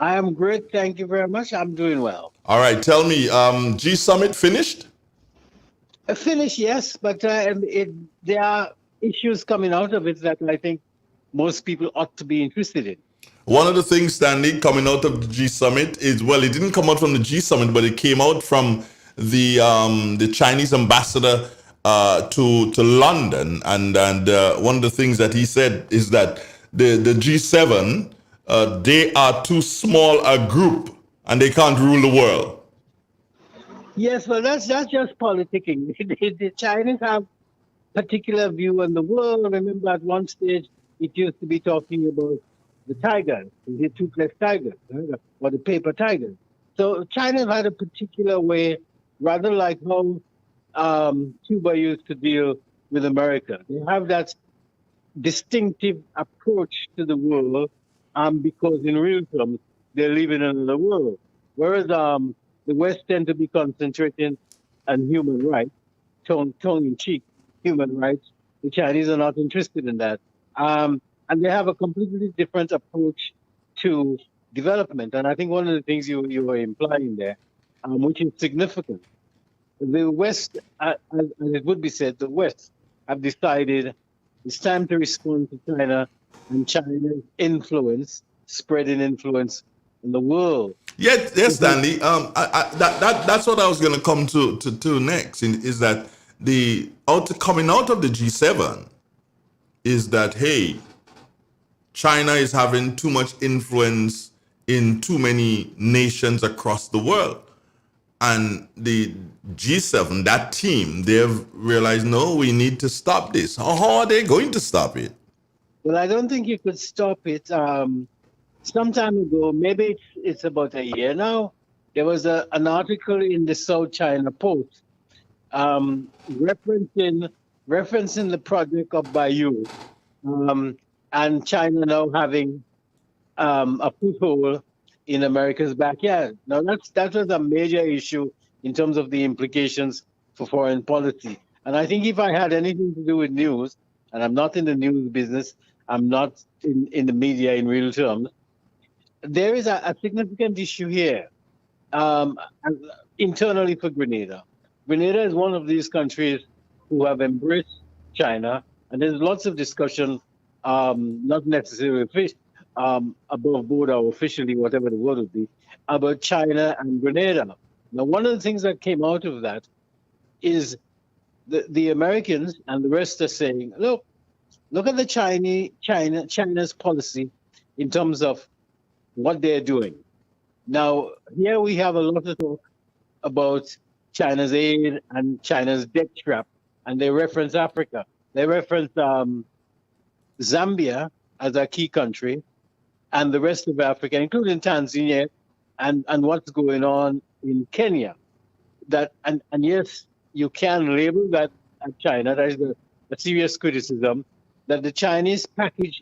I am great. Thank you very much. I'm doing well. All right, tell me, G Summit finished? Finished, yes, but there are issues coming out of it that I think most people ought to be interested in. One of the things, Stanley, coming out of the G Summit is, well, it didn't come out from the G Summit, but it came out from the Chinese ambassador to London, and one of the things that he said is that the G7 they are too small a group and they can't rule the world. Yes, well, that's just politicking. The Chinese have particular view on the world. Remember, at one stage, it used to be talking about the tigers, the toothless tigers, right? Or the paper tigers. So China had a particular way, rather like how Cuba used to deal with America. They have that distinctive approach to the world because in real terms, they live in another world. Whereas the West tend to be concentrating on human rights, tongue in cheek human rights. The Chinese are not interested in that. And they have a completely different approach to development. And I think one of the things you were implying there, which is significant, the West, as it would be said, the West have decided it's time to respond to China and China's influence, spreading influence in the world. Yes, Stanley. That's what I was going to come to next. Is that coming out of the G7 is that, hey, China is having too much influence in too many nations across the world, and the G7, that team, they've realized, no, we need to stop this. How are they going to stop it? Well, I don't think you could stop it. Some time ago, maybe it's about a year now, there was an article in the South China Post referencing the project of Bayou, and China now having a foothold in America's backyard. Now, that was a major issue in terms of the implications for foreign policy. And I think if I had anything to do with news, and I'm not in the news business, I'm not in the media in real terms, there is a significant issue here internally for Grenada. Grenada is one of these countries who have embraced China, and there's lots of discussion, not necessarily above board or officially, whatever the word would be, about China and Grenada. Now, one of the things that came out of that is the Americans and the rest are saying, look at the China's policy in terms of what they're doing. Now, here we have a lot of talk about China's aid and China's debt trap, and they reference Africa. They reference Zambia as a key country, and the rest of Africa, including Tanzania, and what's going on in Kenya. And yes, you can label that at China. That is a serious criticism that the Chinese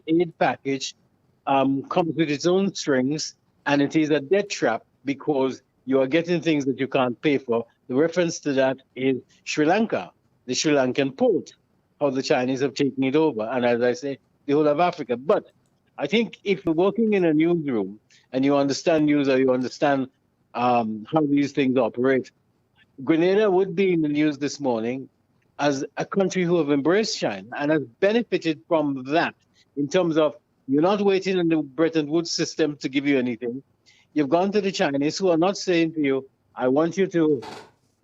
aid package comes with its own strings, and it is a debt trap because you are getting things that you can't pay for. The reference to that is Sri Lanka, the Sri Lankan port, how the Chinese have taken it over, and as I say, the whole of Africa. But I think if you're working in a newsroom and you understand news or you understand how these things operate, Grenada would be in the news this morning as a country who have embraced China and has benefited from that in terms of you're not waiting on the Bretton Woods system to give you anything. You've gone to the Chinese who are not saying to you, I want you to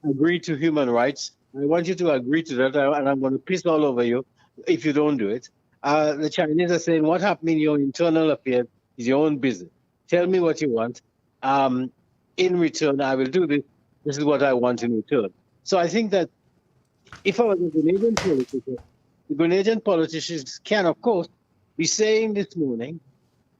agree to human rights. I want you to agree to that, and I'm going to piss all over you if you don't do it. The Chinese are saying, what happened in your internal affairs is your own business. Tell me what you want. In return, I will do this. This is what I want in return. So I think that if I was a Grenadian politician, the Grenadian politicians can, of course, be saying this morning,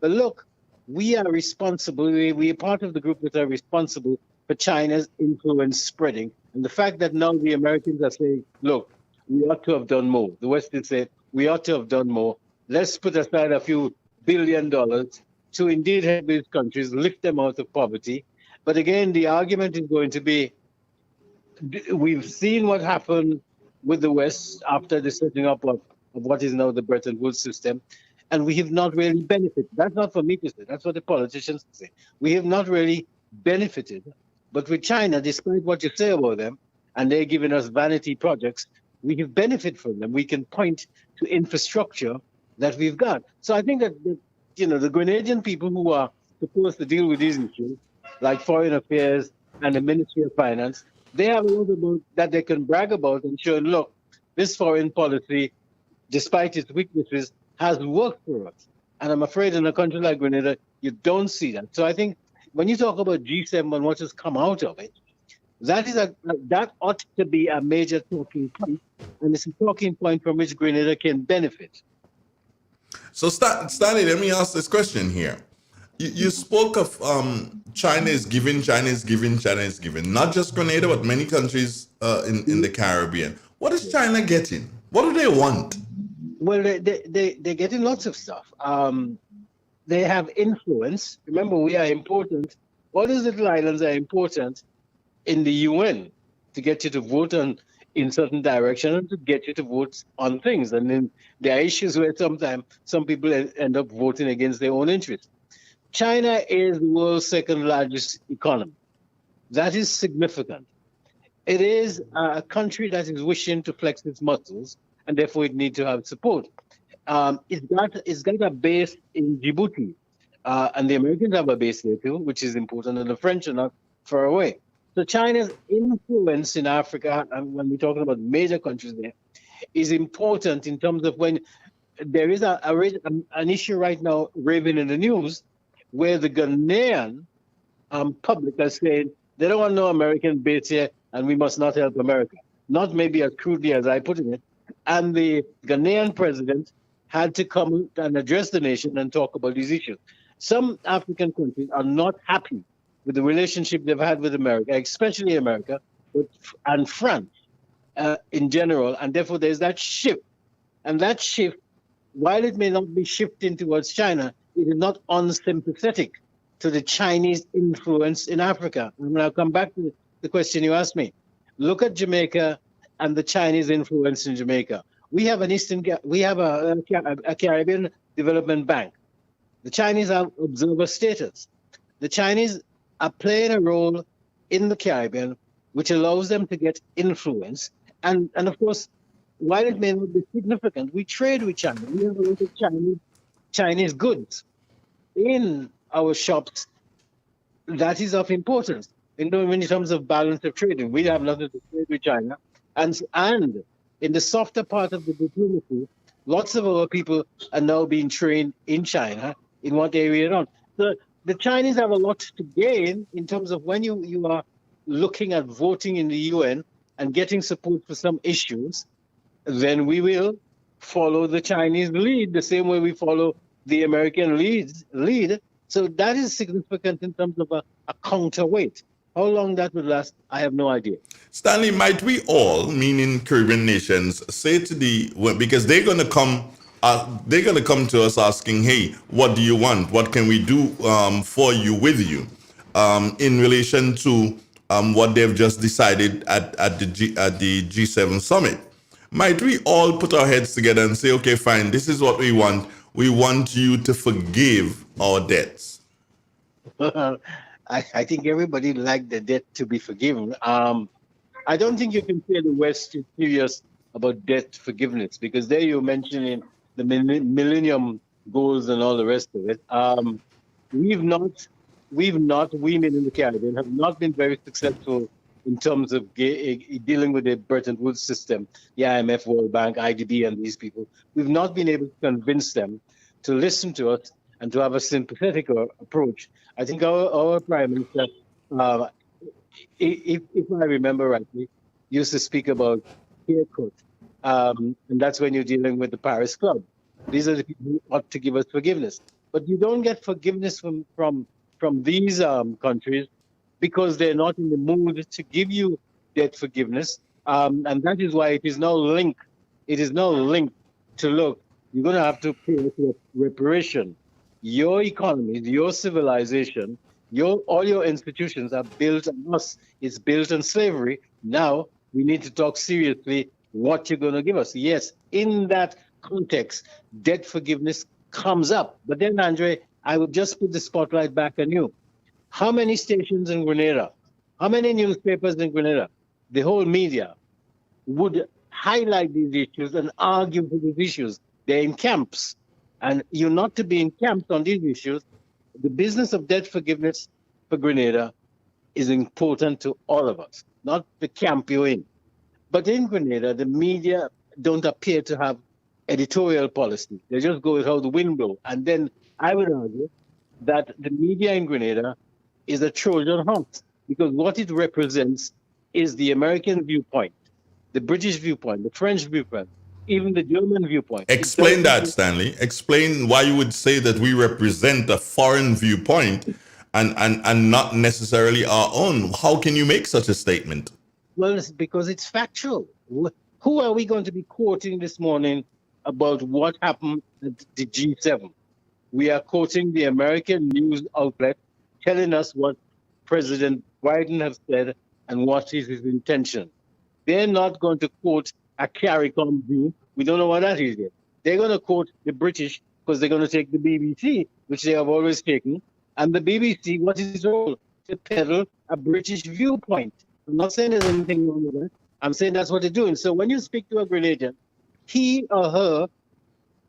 but look, we are responsible. We are part of the group that are responsible for China's influence spreading. And the fact that now the Americans are saying, look, we ought to have done more. The West is saying, we ought to have done more. Let's put aside a few $1 billion to indeed help these countries, lift them out of poverty. But again, the argument is going to be, we've seen what happened with the West after the setting up of what is now the Bretton Woods system. and we have not really benefited. That's not for me to say. That's what the politicians say. We have not really benefited. But with China, despite what you say about them, and they're giving us vanity projects, we have benefited from them. We can point to infrastructure that we've got. So I think that the Grenadian people who are supposed to deal with these issues, like Foreign Affairs and the Ministry of Finance, they have a lot about that they can brag about and show, look, this foreign policy, despite its weaknesses, has worked for us. And I'm afraid in a country like Grenada, you don't see that. So I think when you talk about G7 and what has come out of it, that ought to be a major talking point, and it's a talking point from which Grenada can benefit. So, Stanley, let me ask this question here. You spoke of China is giving, not just Grenada, but many countries in the Caribbean. What is China getting? What do they want? Well, they're getting lots of stuff. They have influence. Remember, we are important. All these little islands are important in the UN to get you to vote in certain direction and to get you to vote on things. And then there are issues where sometimes some people end up voting against their own interests. China is the world's second largest economy. That is significant. It is a country that is wishing to flex its muscles, and therefore it needs to have support. It's got a base in Djibouti, and the Americans have a base there too, which is important, and the French are not far away. So China's influence in Africa, and when we're talking about major countries there, is important in terms of when there is an issue right now raving in the news where the Ghanaian public are saying they don't want no American base here and we must not help America. Not maybe as crudely as I put it. And the Ghanaian president had to come and address the nation and talk about these issues. Some African countries are not happy with the relationship they've had with America, especially America, and France in general. And therefore, there's that shift. And that shift, while it may not be shifting towards China, it is not unsympathetic to the Chinese influence in Africa. And I'll come back to the question you asked me. Look at Jamaica and the Chinese influence in Jamaica. We have a Caribbean Development Bank. The Chinese have observer status. The Chinese are playing a role in the Caribbean, which allows them to get influence. And of course, while it may not be significant, we trade with China. We have a lot of Chinese goods in our shops. That is of importance. In terms of balance of trading, we have nothing to trade with China. And in the softer part of the diplomacy, lots of our people are now being trained in China in what area on. So the Chinese have a lot to gain in terms of when you are looking at voting in the UN and getting support for some issues, then we will follow the Chinese lead the same way we follow the American lead. So that is significant in terms of a counterweight. How long that would last, I have no idea. Stanley, might we all, meaning Caribbean nations, say to because they're going to come to us asking, hey, what do you want? What can we do for you, with you, in relation to what they've just decided at the G7 summit? Might we all put our heads together and say, okay, fine, this is what we want. We want you to forgive our debts. I think everybody liked the debt to be forgiven. I don't think you can say the West is serious about debt forgiveness, because there you're mentioning the millennium goals and all the rest of it. We men in the Caribbean have not been very successful in terms of dealing with the Bretton Woods system, the IMF, World Bank, IDB, and these people. We've not been able to convince them to listen to us and to have a sympathetic approach. I think our Prime Minister, if I remember rightly, used to speak about haircut, and that's when you're dealing with the Paris Club. These are the people who ought to give us forgiveness. But you don't get forgiveness from these countries because they're not in the mood to give you debt forgiveness. And that is why it is now linked. It is now linked to, look, you're going to have to pay reparation. Your economy, your civilization, all your institutions are built on us. It's built on slavery. Now we need to talk seriously what you're going to give us. Yes, in that context, debt forgiveness comes up. But then, Andre, I would just put the spotlight back on you. How many stations in Grenada? How many newspapers in Grenada? The whole media would highlight these issues and argue for these issues. They're in camps. And you're not to be in camps on these issues. The business of debt forgiveness for Grenada is important to all of us, not the camp you're in. But in Grenada, the media don't appear to have editorial policy. They just go with how the wind blows. And then I would argue that the media in Grenada is a Trojan horse, because what it represents is the American viewpoint, the British viewpoint, the French viewpoint, even the German viewpoint. Explain that, Stanley. Explain why you would say that we represent a foreign viewpoint and not necessarily our own. How can you make such a statement? Well, it's because it's factual. Who are we going to be quoting this morning about what happened at the G7? We are quoting the American news outlet telling us what President Biden has said and what is his intention. They're not going to quote a CARICOM view. We don't know what that is yet. They're going to quote the British because they're going to take the BBC, which they have always taken. And the BBC, what is its role? To peddle a British viewpoint. I'm not saying there's anything wrong with that. I'm saying that's what they're doing. So when you speak to a Grenadian, he or her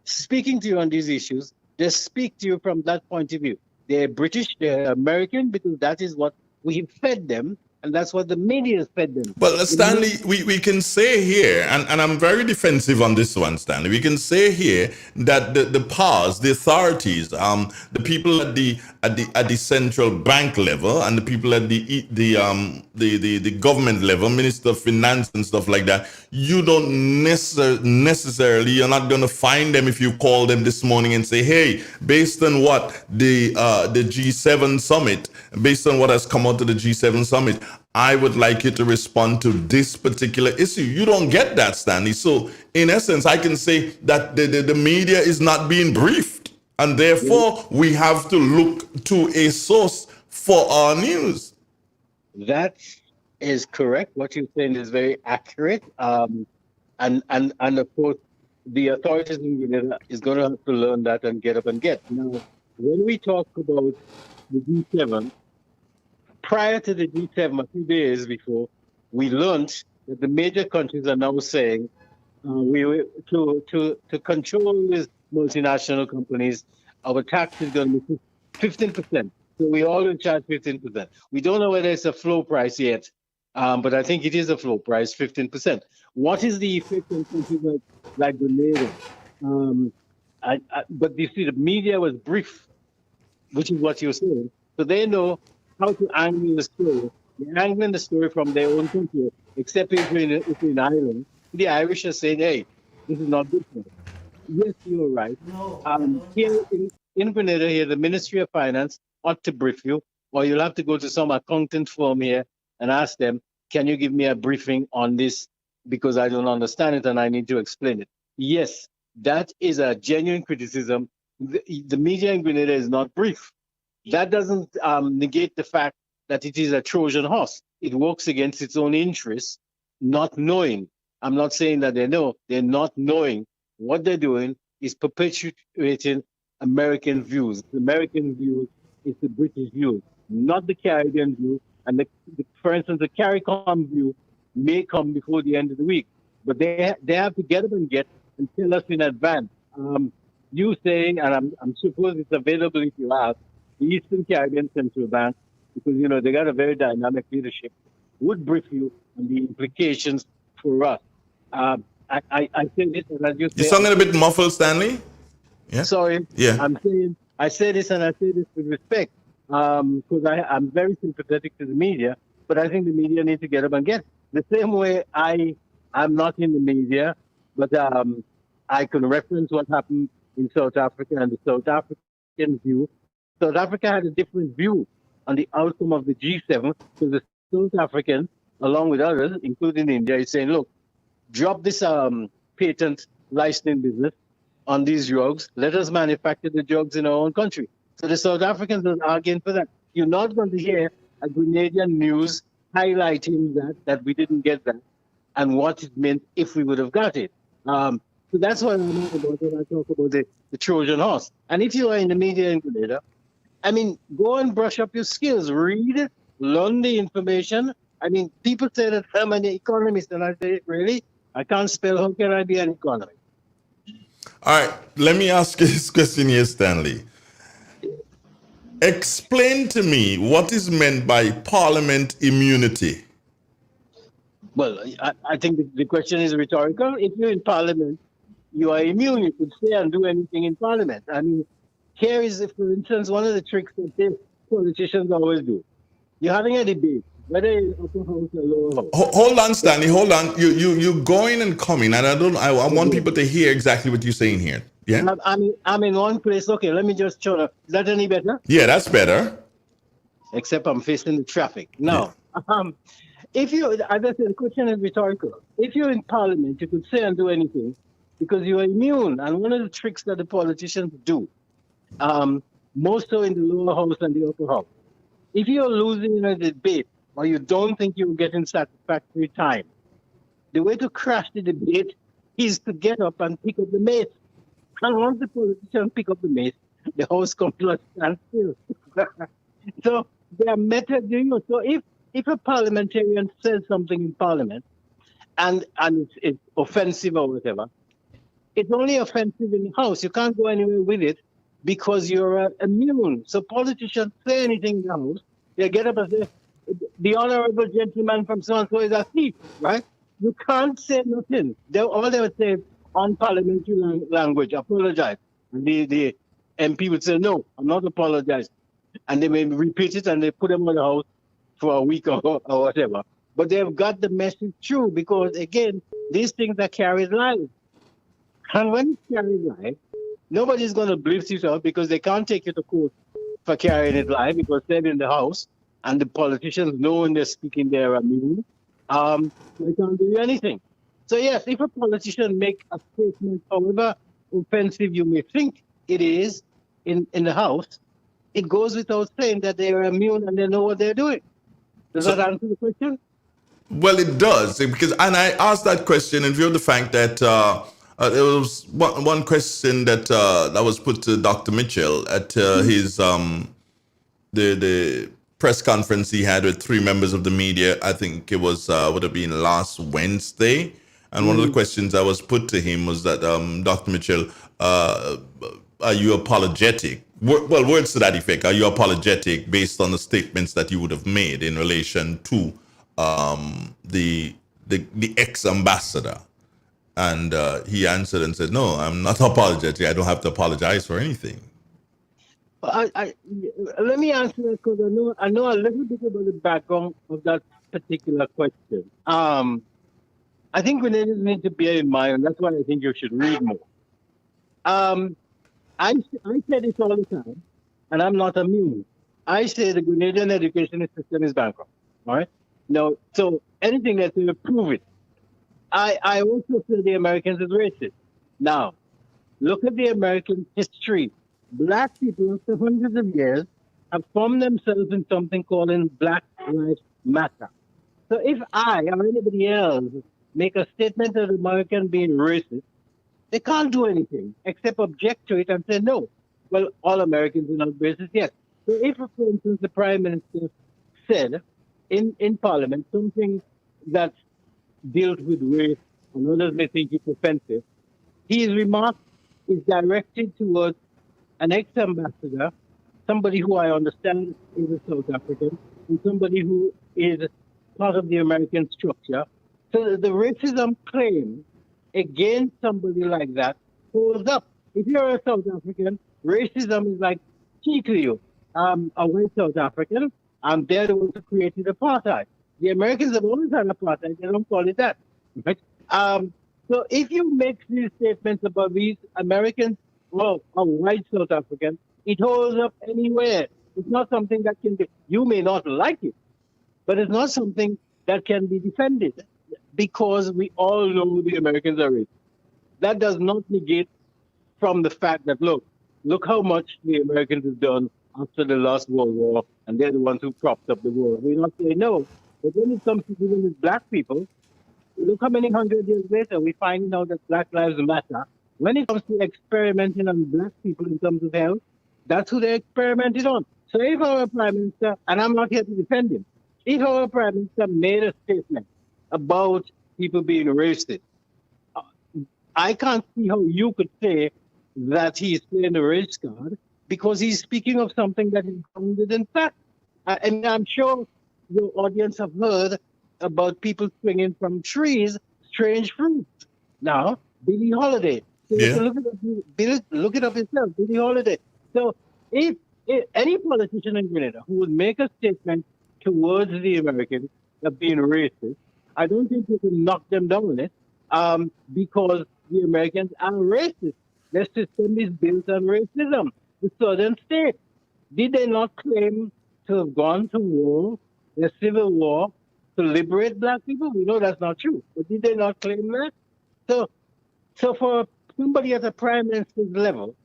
speaking to you on these issues, they speak to you from that point of view. They're British, they're American, because that is what we fed them, and that's what the media fed them. Well, Stanley, we can say here, and I'm very defensive on this one, Stanley. We can say here that the powers, the authorities, the people at the central bank level, and the people at the government level, Minister of Finance and stuff like that, you don't necessarily, you're not going to find them if you call them this morning and say, hey, based on what the G7 summit, based on what has come out of the G7 summit, I would like you to respond to this particular issue. You don't get that, Stanley. So in essence, I can say that the media is not being briefed, and therefore we have to look to a source for our news. That is correct. What you're saying is very accurate. And of course, the authorities in Grenada is going to have to learn that and get up and get. Now, when we talk about the G7, prior to the G7, a few days before, we learned that the major countries are now saying we were to control these multinational companies, our tax is going to be 15%. So we all will charge 15%. We don't know whether it's a floor price yet, but I think it is a floor price, 15%. What is the effect on countries like Grenada? But you see, the media was brief, which is what you're saying. So they know how to angle the story. They're angling the story from their own country, except if you're in Ireland. The Irish are saying, hey, this is not good for us. Yes, you're right. Here in Grenada, here, the Ministry of Finance ought to brief you, or you'll have to go to some accountant firm here and ask them, can you give me a briefing on this because I don't understand it and I need to explain it. Yes, that is a genuine criticism. The media in Grenada is not brief. That doesn't negate the fact that it is a Trojan horse. It works against its own interests, not knowing. I'm not saying that they know. They're not knowing. What they're doing is perpetuating American views. The American view is the British view, not the Caribbean view. And for instance, the CARICOM view may come before the end of the week. But they have to get up and tell us in advance. You saying, and I'm suppose it's available if you ask, the Eastern Caribbean Central Bank, because, you know, they got a very dynamic leadership, would brief you on the implications for us. I say this, and as you say... You're sounding a bit muffled, Stanley. Yeah. Sorry. Yeah. I'm saying, I say this, and I say this with respect, because I'm very sympathetic to the media, but I think the media need to get up and get. The same way I'm not in the media, but I can reference what happened in South Africa and the South African view. South Africa had a different view on the outcome of the G7, because the South Africans, along with others, including India, is saying, look, drop this patent licensing business on these drugs. Let us manufacture the drugs in our own country. So the South Africans are arguing for that. You're not going to hear a Grenadian news highlighting that we didn't get that and what it meant if we would have got it. So that's what I know about when I talk about the Trojan horse. And if you are in the media in Grenada, I mean, go and brush up your skills. Read, learn the information. I mean, people say that I'm an economist, and I say, really? I can't spell. How can I be an economist? All right, let me ask you this question here, Stanley. Explain to me what is meant by parliament immunity. Well, I think the question is rhetorical. If you're in parliament, you are immune. You could say and do anything in parliament. I mean, here is, for instance, one of the tricks that politicians always do. You're having a debate, whether it's upper house or lower house. Hold on, Stanley. Hold on. You going and coming, and I want people to hear exactly what you're saying here. Yeah. I'm in one place. Okay, let me just show. Is that any better? Yeah, that's better. Except I'm facing the traffic now. Yeah. If you, as I said, the question is rhetorical. If you're in parliament, you could say and do anything because you are immune. And one of the tricks that the politicians do, more so in the lower house than the upper house, if you're losing in a debate or you don't think you're getting satisfactory time, the way to crash the debate is to get up and pick up the mace. And once the politicians pick up the mace, the house comes to a standstill. So there are methods doing it. So if a parliamentarian says something in parliament and it's offensive or whatever, it's only offensive in the house. You can't go anywhere with it because you're immune. So politicians say anything in the house, they get up and say, the honorable gentleman from so-and-so is a thief, right? You can't say nothing. All they would say on parliamentary language, apologize. And the MP would say, no, I'm not apologizing. And they may repeat it and they put them in the house for a week or whatever. But they've got the message through because, again, these things are carried live. And when it's carried live, nobody's going to blitz it out because they can't take you to court for carrying it live because they're in the house and the politicians know when they're speaking they're immune. They can't do anything. So, yes, if a politician make a statement, however offensive you may think it is in the house, it goes without saying that they are immune and they know what they're doing. Does that answer the question? Well, it does, because, and I asked that question in view of the fact that there was one question that that was put to Dr. Mitchell at his the press conference he had with 3 members of the media. I think it was would have been last Wednesday, and one of the questions that was put to him was that Dr. Mitchell, are you apologetic? Well, words to that effect. Are you apologetic based on the statements that you would have made in relation to the ex-ambassador? And he answered and said, no, I'm not apologetic. I don't have to apologize for anything. Let me answer that because I know a little bit about the background of that particular question. I think we need to bear in mind, and that's why I think you should read more. I say this all the time, and I'm not immune. I say the Grenadian education system is bankrupt. All right? Now, so anything that will prove it. I also say the Americans is racist. Now, look at the American history. Black people, after hundreds of years, have formed themselves in something called Black Lives Matter. So if I or anybody else make a statement of American being racist, they can't do anything except object to it and say, no, well, all Americans are not racist, yes. So if, for instance, the Prime Minister said in Parliament something that deals with race, and others may think it's offensive, his remark is directed towards an ex-ambassador, somebody who I understand is a South African, and somebody who is part of the American structure. So the racism claim against somebody like that holds up. If you're a South African, racism is like key to you. A white South African, they're the ones who created apartheid. The Americans have always had apartheid, they don't call it that. Right? So if you make these statements about these Americans, well, a white South African, it holds up anywhere. It's not something that can be, you may not like it, but it's not something that can be defended because we all know the Americans are racist. That does not negate from the fact that, look how much the Americans have done after the last World War, and they're the ones who propped up the war. We're not saying no, but when it comes to dealing with black people, Look how many hundred years later we find now that Black Lives Matter. When it comes to experimenting on black people in terms of health, that's who they experimented on. So if our Prime Minister, and I'm not here to defend him, if our Prime Minister made a statement about people being racist, I can't see how you could say that he's playing the race card because he's speaking of something that is grounded in fact. And I'm sure your audience have heard about people swinging from trees strange fruits. Now, Billie Holiday. So you can look it up yourself, Billie Holiday. So if any politician in Grenada who would make a statement towards the Americans of being racist, I don't think you can knock them down on it because the Americans are racist. Their system is built on racism. The southern states, did they not claim to have gone to war, a civil war, to liberate black people? We know that's not true. But did they not claim that? So for somebody at a prime minister's level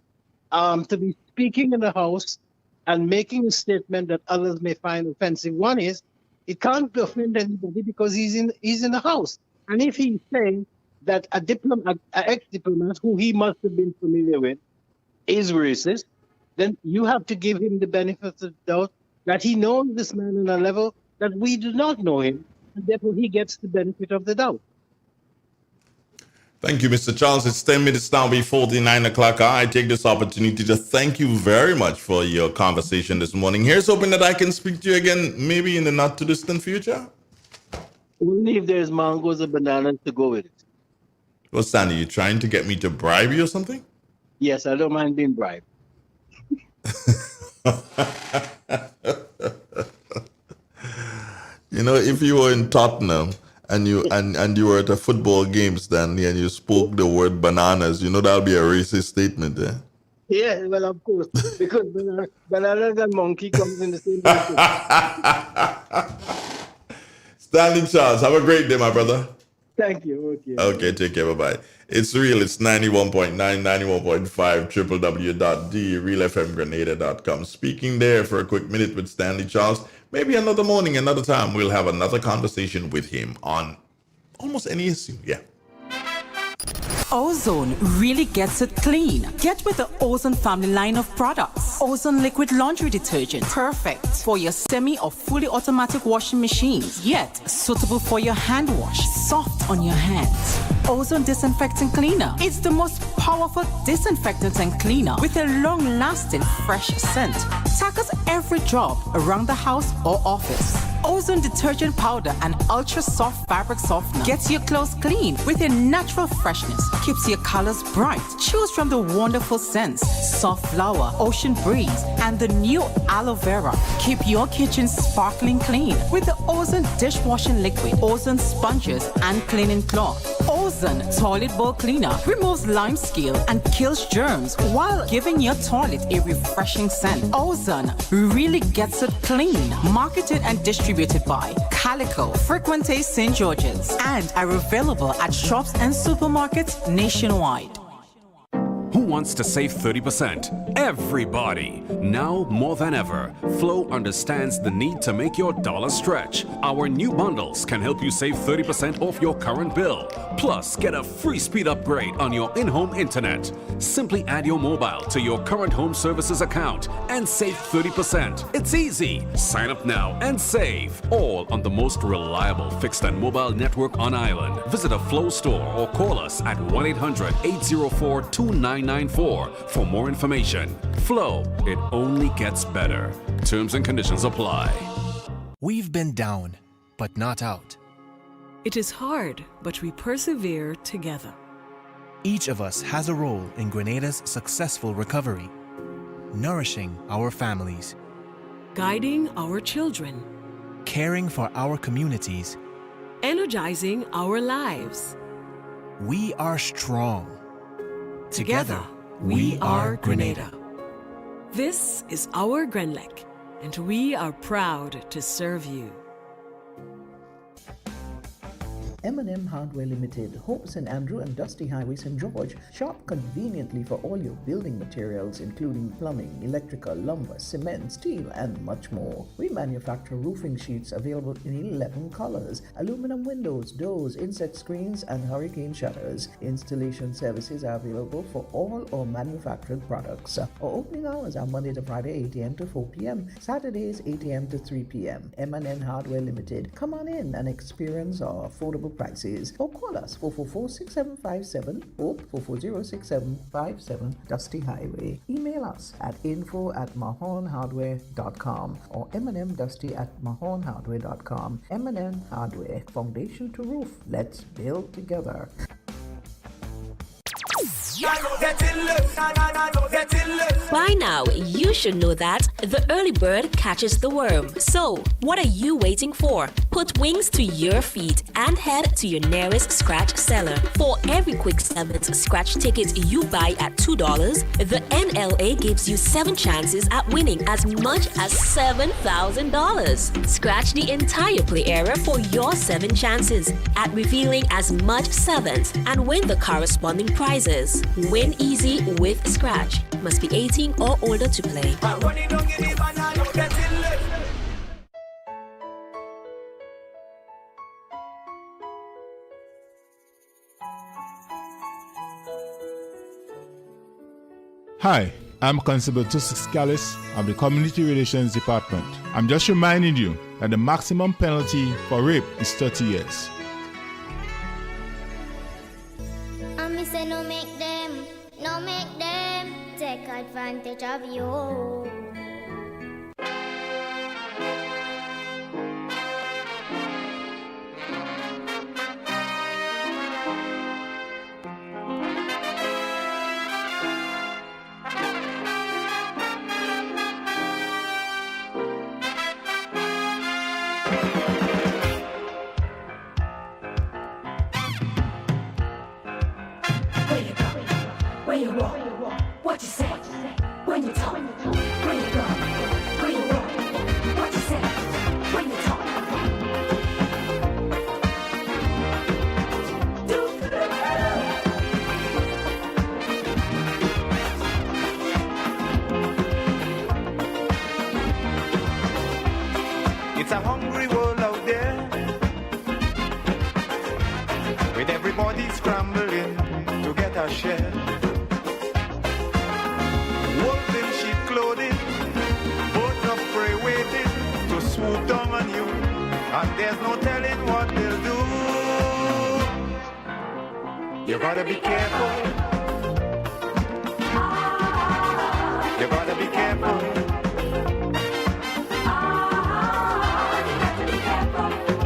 to be speaking in the House and making a statement that others may find offensive, one is, it can't offend anybody because he's in the House. And if he's saying that an ex-diplomat who he must have been familiar with is racist, then you have to give him the benefit of the doubt that he knows this man on a level that we do not know him, and therefore he gets the benefit of the doubt. Thank you, Mr. Charles. It's 10 minutes now before the 9 o'clock hour. I take this opportunity to thank you very much for your conversation this morning. Here's hoping that I can speak to you again maybe in the not-too-distant future. Only if there's mangoes and bananas to go with it. Well, Sandy, you trying to get me to bribe you or something? Yes, I don't mind being bribed. You know, if you were in Tottenham and you were at a football game, Stanley, and you spoke the word bananas, you know that'll be a racist statement, eh? Yeah, well, of course, because bananas and monkey comes in the same basket. Stanley Charles, have a great day, my brother. Thank you. Okay, take care. Bye-bye. It's real. It's 91.9, 91.5, www.therealfmgrenada.com. Speaking there for a quick minute with Stanley Charles. Maybe another morning, another time, we'll have another conversation with him on almost any issue. Yeah. Ozone really gets it clean. Get with the Ozone family line of products. Ozone liquid laundry detergent. Perfect for your semi or fully automatic washing machines. Yet suitable for your hand wash. Soft on your hands. Ozone disinfectant cleaner. It's the most powerful disinfectant and cleaner with a long-lasting fresh scent. Tackles every job around the house or office. Ozone detergent powder and ultra soft fabric softener gets your clothes clean with a natural freshness. Keeps your colors bright. Choose from the wonderful scents: soft flower, ocean breeze, and the new aloe vera. Keep your kitchen sparkling clean with the Ozone dishwashing liquid, Ozone sponges, and cleaning cloth. Ozone toilet bowl cleaner removes lime scale and kills germs while giving your toilet a refreshing scent. Ozone really gets it clean. Marketed and distributed by Calico, Frequente St. George's, and are available at shops and supermarkets nationwide. Who wants to save 30%? Everybody! Now more than ever, Flow understands the need to make your dollar stretch. Our new bundles can help you save 30% off your current bill. Plus, get a free speed upgrade on your in-home internet. Simply add your mobile to your current home services account and save 30%. It's easy. Sign up now and save. All on the most reliable fixed and mobile network on island. Visit a Flow store or call us at 1-800-804-2994 for more information. Flow, it only gets better. Terms and conditions apply. We've been down, but not out. It is hard, but we persevere together. Each of us has a role in Grenada's successful recovery, nourishing our families, guiding our children, caring for our communities, energizing our lives. We are strong. Together, we are Grenada. This is our Grenlec, and we are proud to serve you. M&M Hardware Limited, Hope St. Andrew and Dusty Highway St. George. Shop conveniently for all your building materials including plumbing, electrical, lumber, cement, steel and much more. We manufacture roofing sheets available in 11 colors, aluminum windows, doors, insect screens and hurricane shutters. Installation services are available for all our manufactured products. Our opening hours are Monday to Friday 8 a.m. to 4 p.m., Saturdays 8 a.m. to 3 p.m. M&N Hardware Limited. Come on in and experience our affordable prices or call us 444-6757 or 440-6757 Dusty Highway. Email us at info@mahonhardware.com or mnmdusty@mahonhardware.com. M&N Hardware, foundation to roof. Let's build together. By now, you should know that the early bird catches the worm. So, what are you waiting for? Put wings to your feet and head to your nearest scratch seller. For every quick 7th scratch ticket you buy at $2, the NLA gives you 7 chances at winning as much as $7,000. Scratch the entire play area for your 7 chances at revealing as much 7s and win the corresponding prizes. Win easy with Scratch. Must be 18 or older to play. Hi, I'm Constable Tussis Callis of the Community Relations Department. I'm just reminding you that the maximum penalty for rape is 30 years. And me say no make them take advantage of you. Where you walk, what you say, when you talk, where you go, where you walk, what you say, when you talk. It's a hungry world out there, with everybody scrambling to get a share. Wolves in sheep clothing, birds of prey waiting to swoop down on you, and there's no telling what they'll do. You gotta be careful. You gotta be careful.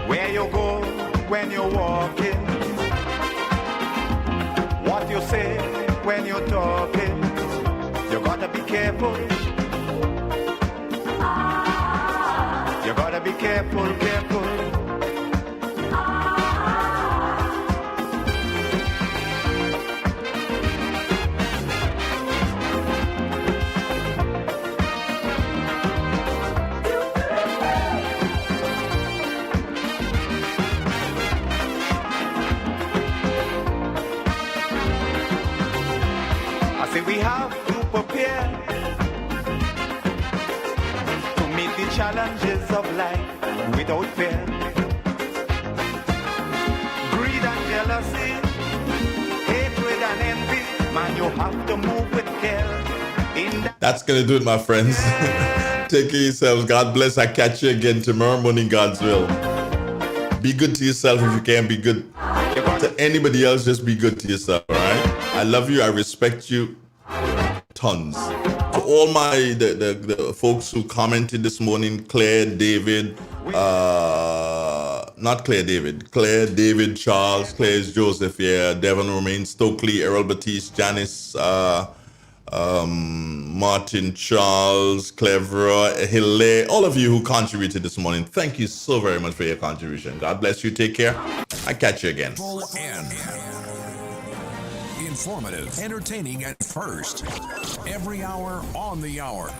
Where you go when you're walking, what you say when you're talking. You gotta be careful. You gotta be careful, careful. I say we have to prepare to meet the challenges of life without fear. Greed and jealousy, hatred and envy, man, you have to move with care. That's gonna do it, my friends. Take care of yourselves. God bless. I catch you again tomorrow morning, God's will. Be good to yourself if you can't be good to anybody else. Just be good to yourself, all right? I love you. I respect you. Tons. To all my the folks who commented this morning, Claire, David, not Claire, David, Charles, Claire's Joseph, yeah, Devon Romain, Stokely, Errol Batiste, Janice, Martin, Charles, Cleverer, Hilaire, all of you who contributed this morning. Thank you so very much for your contribution. God bless you. Take care. I catch you again. Full N. Informative, entertaining at first. Every hour on the hour.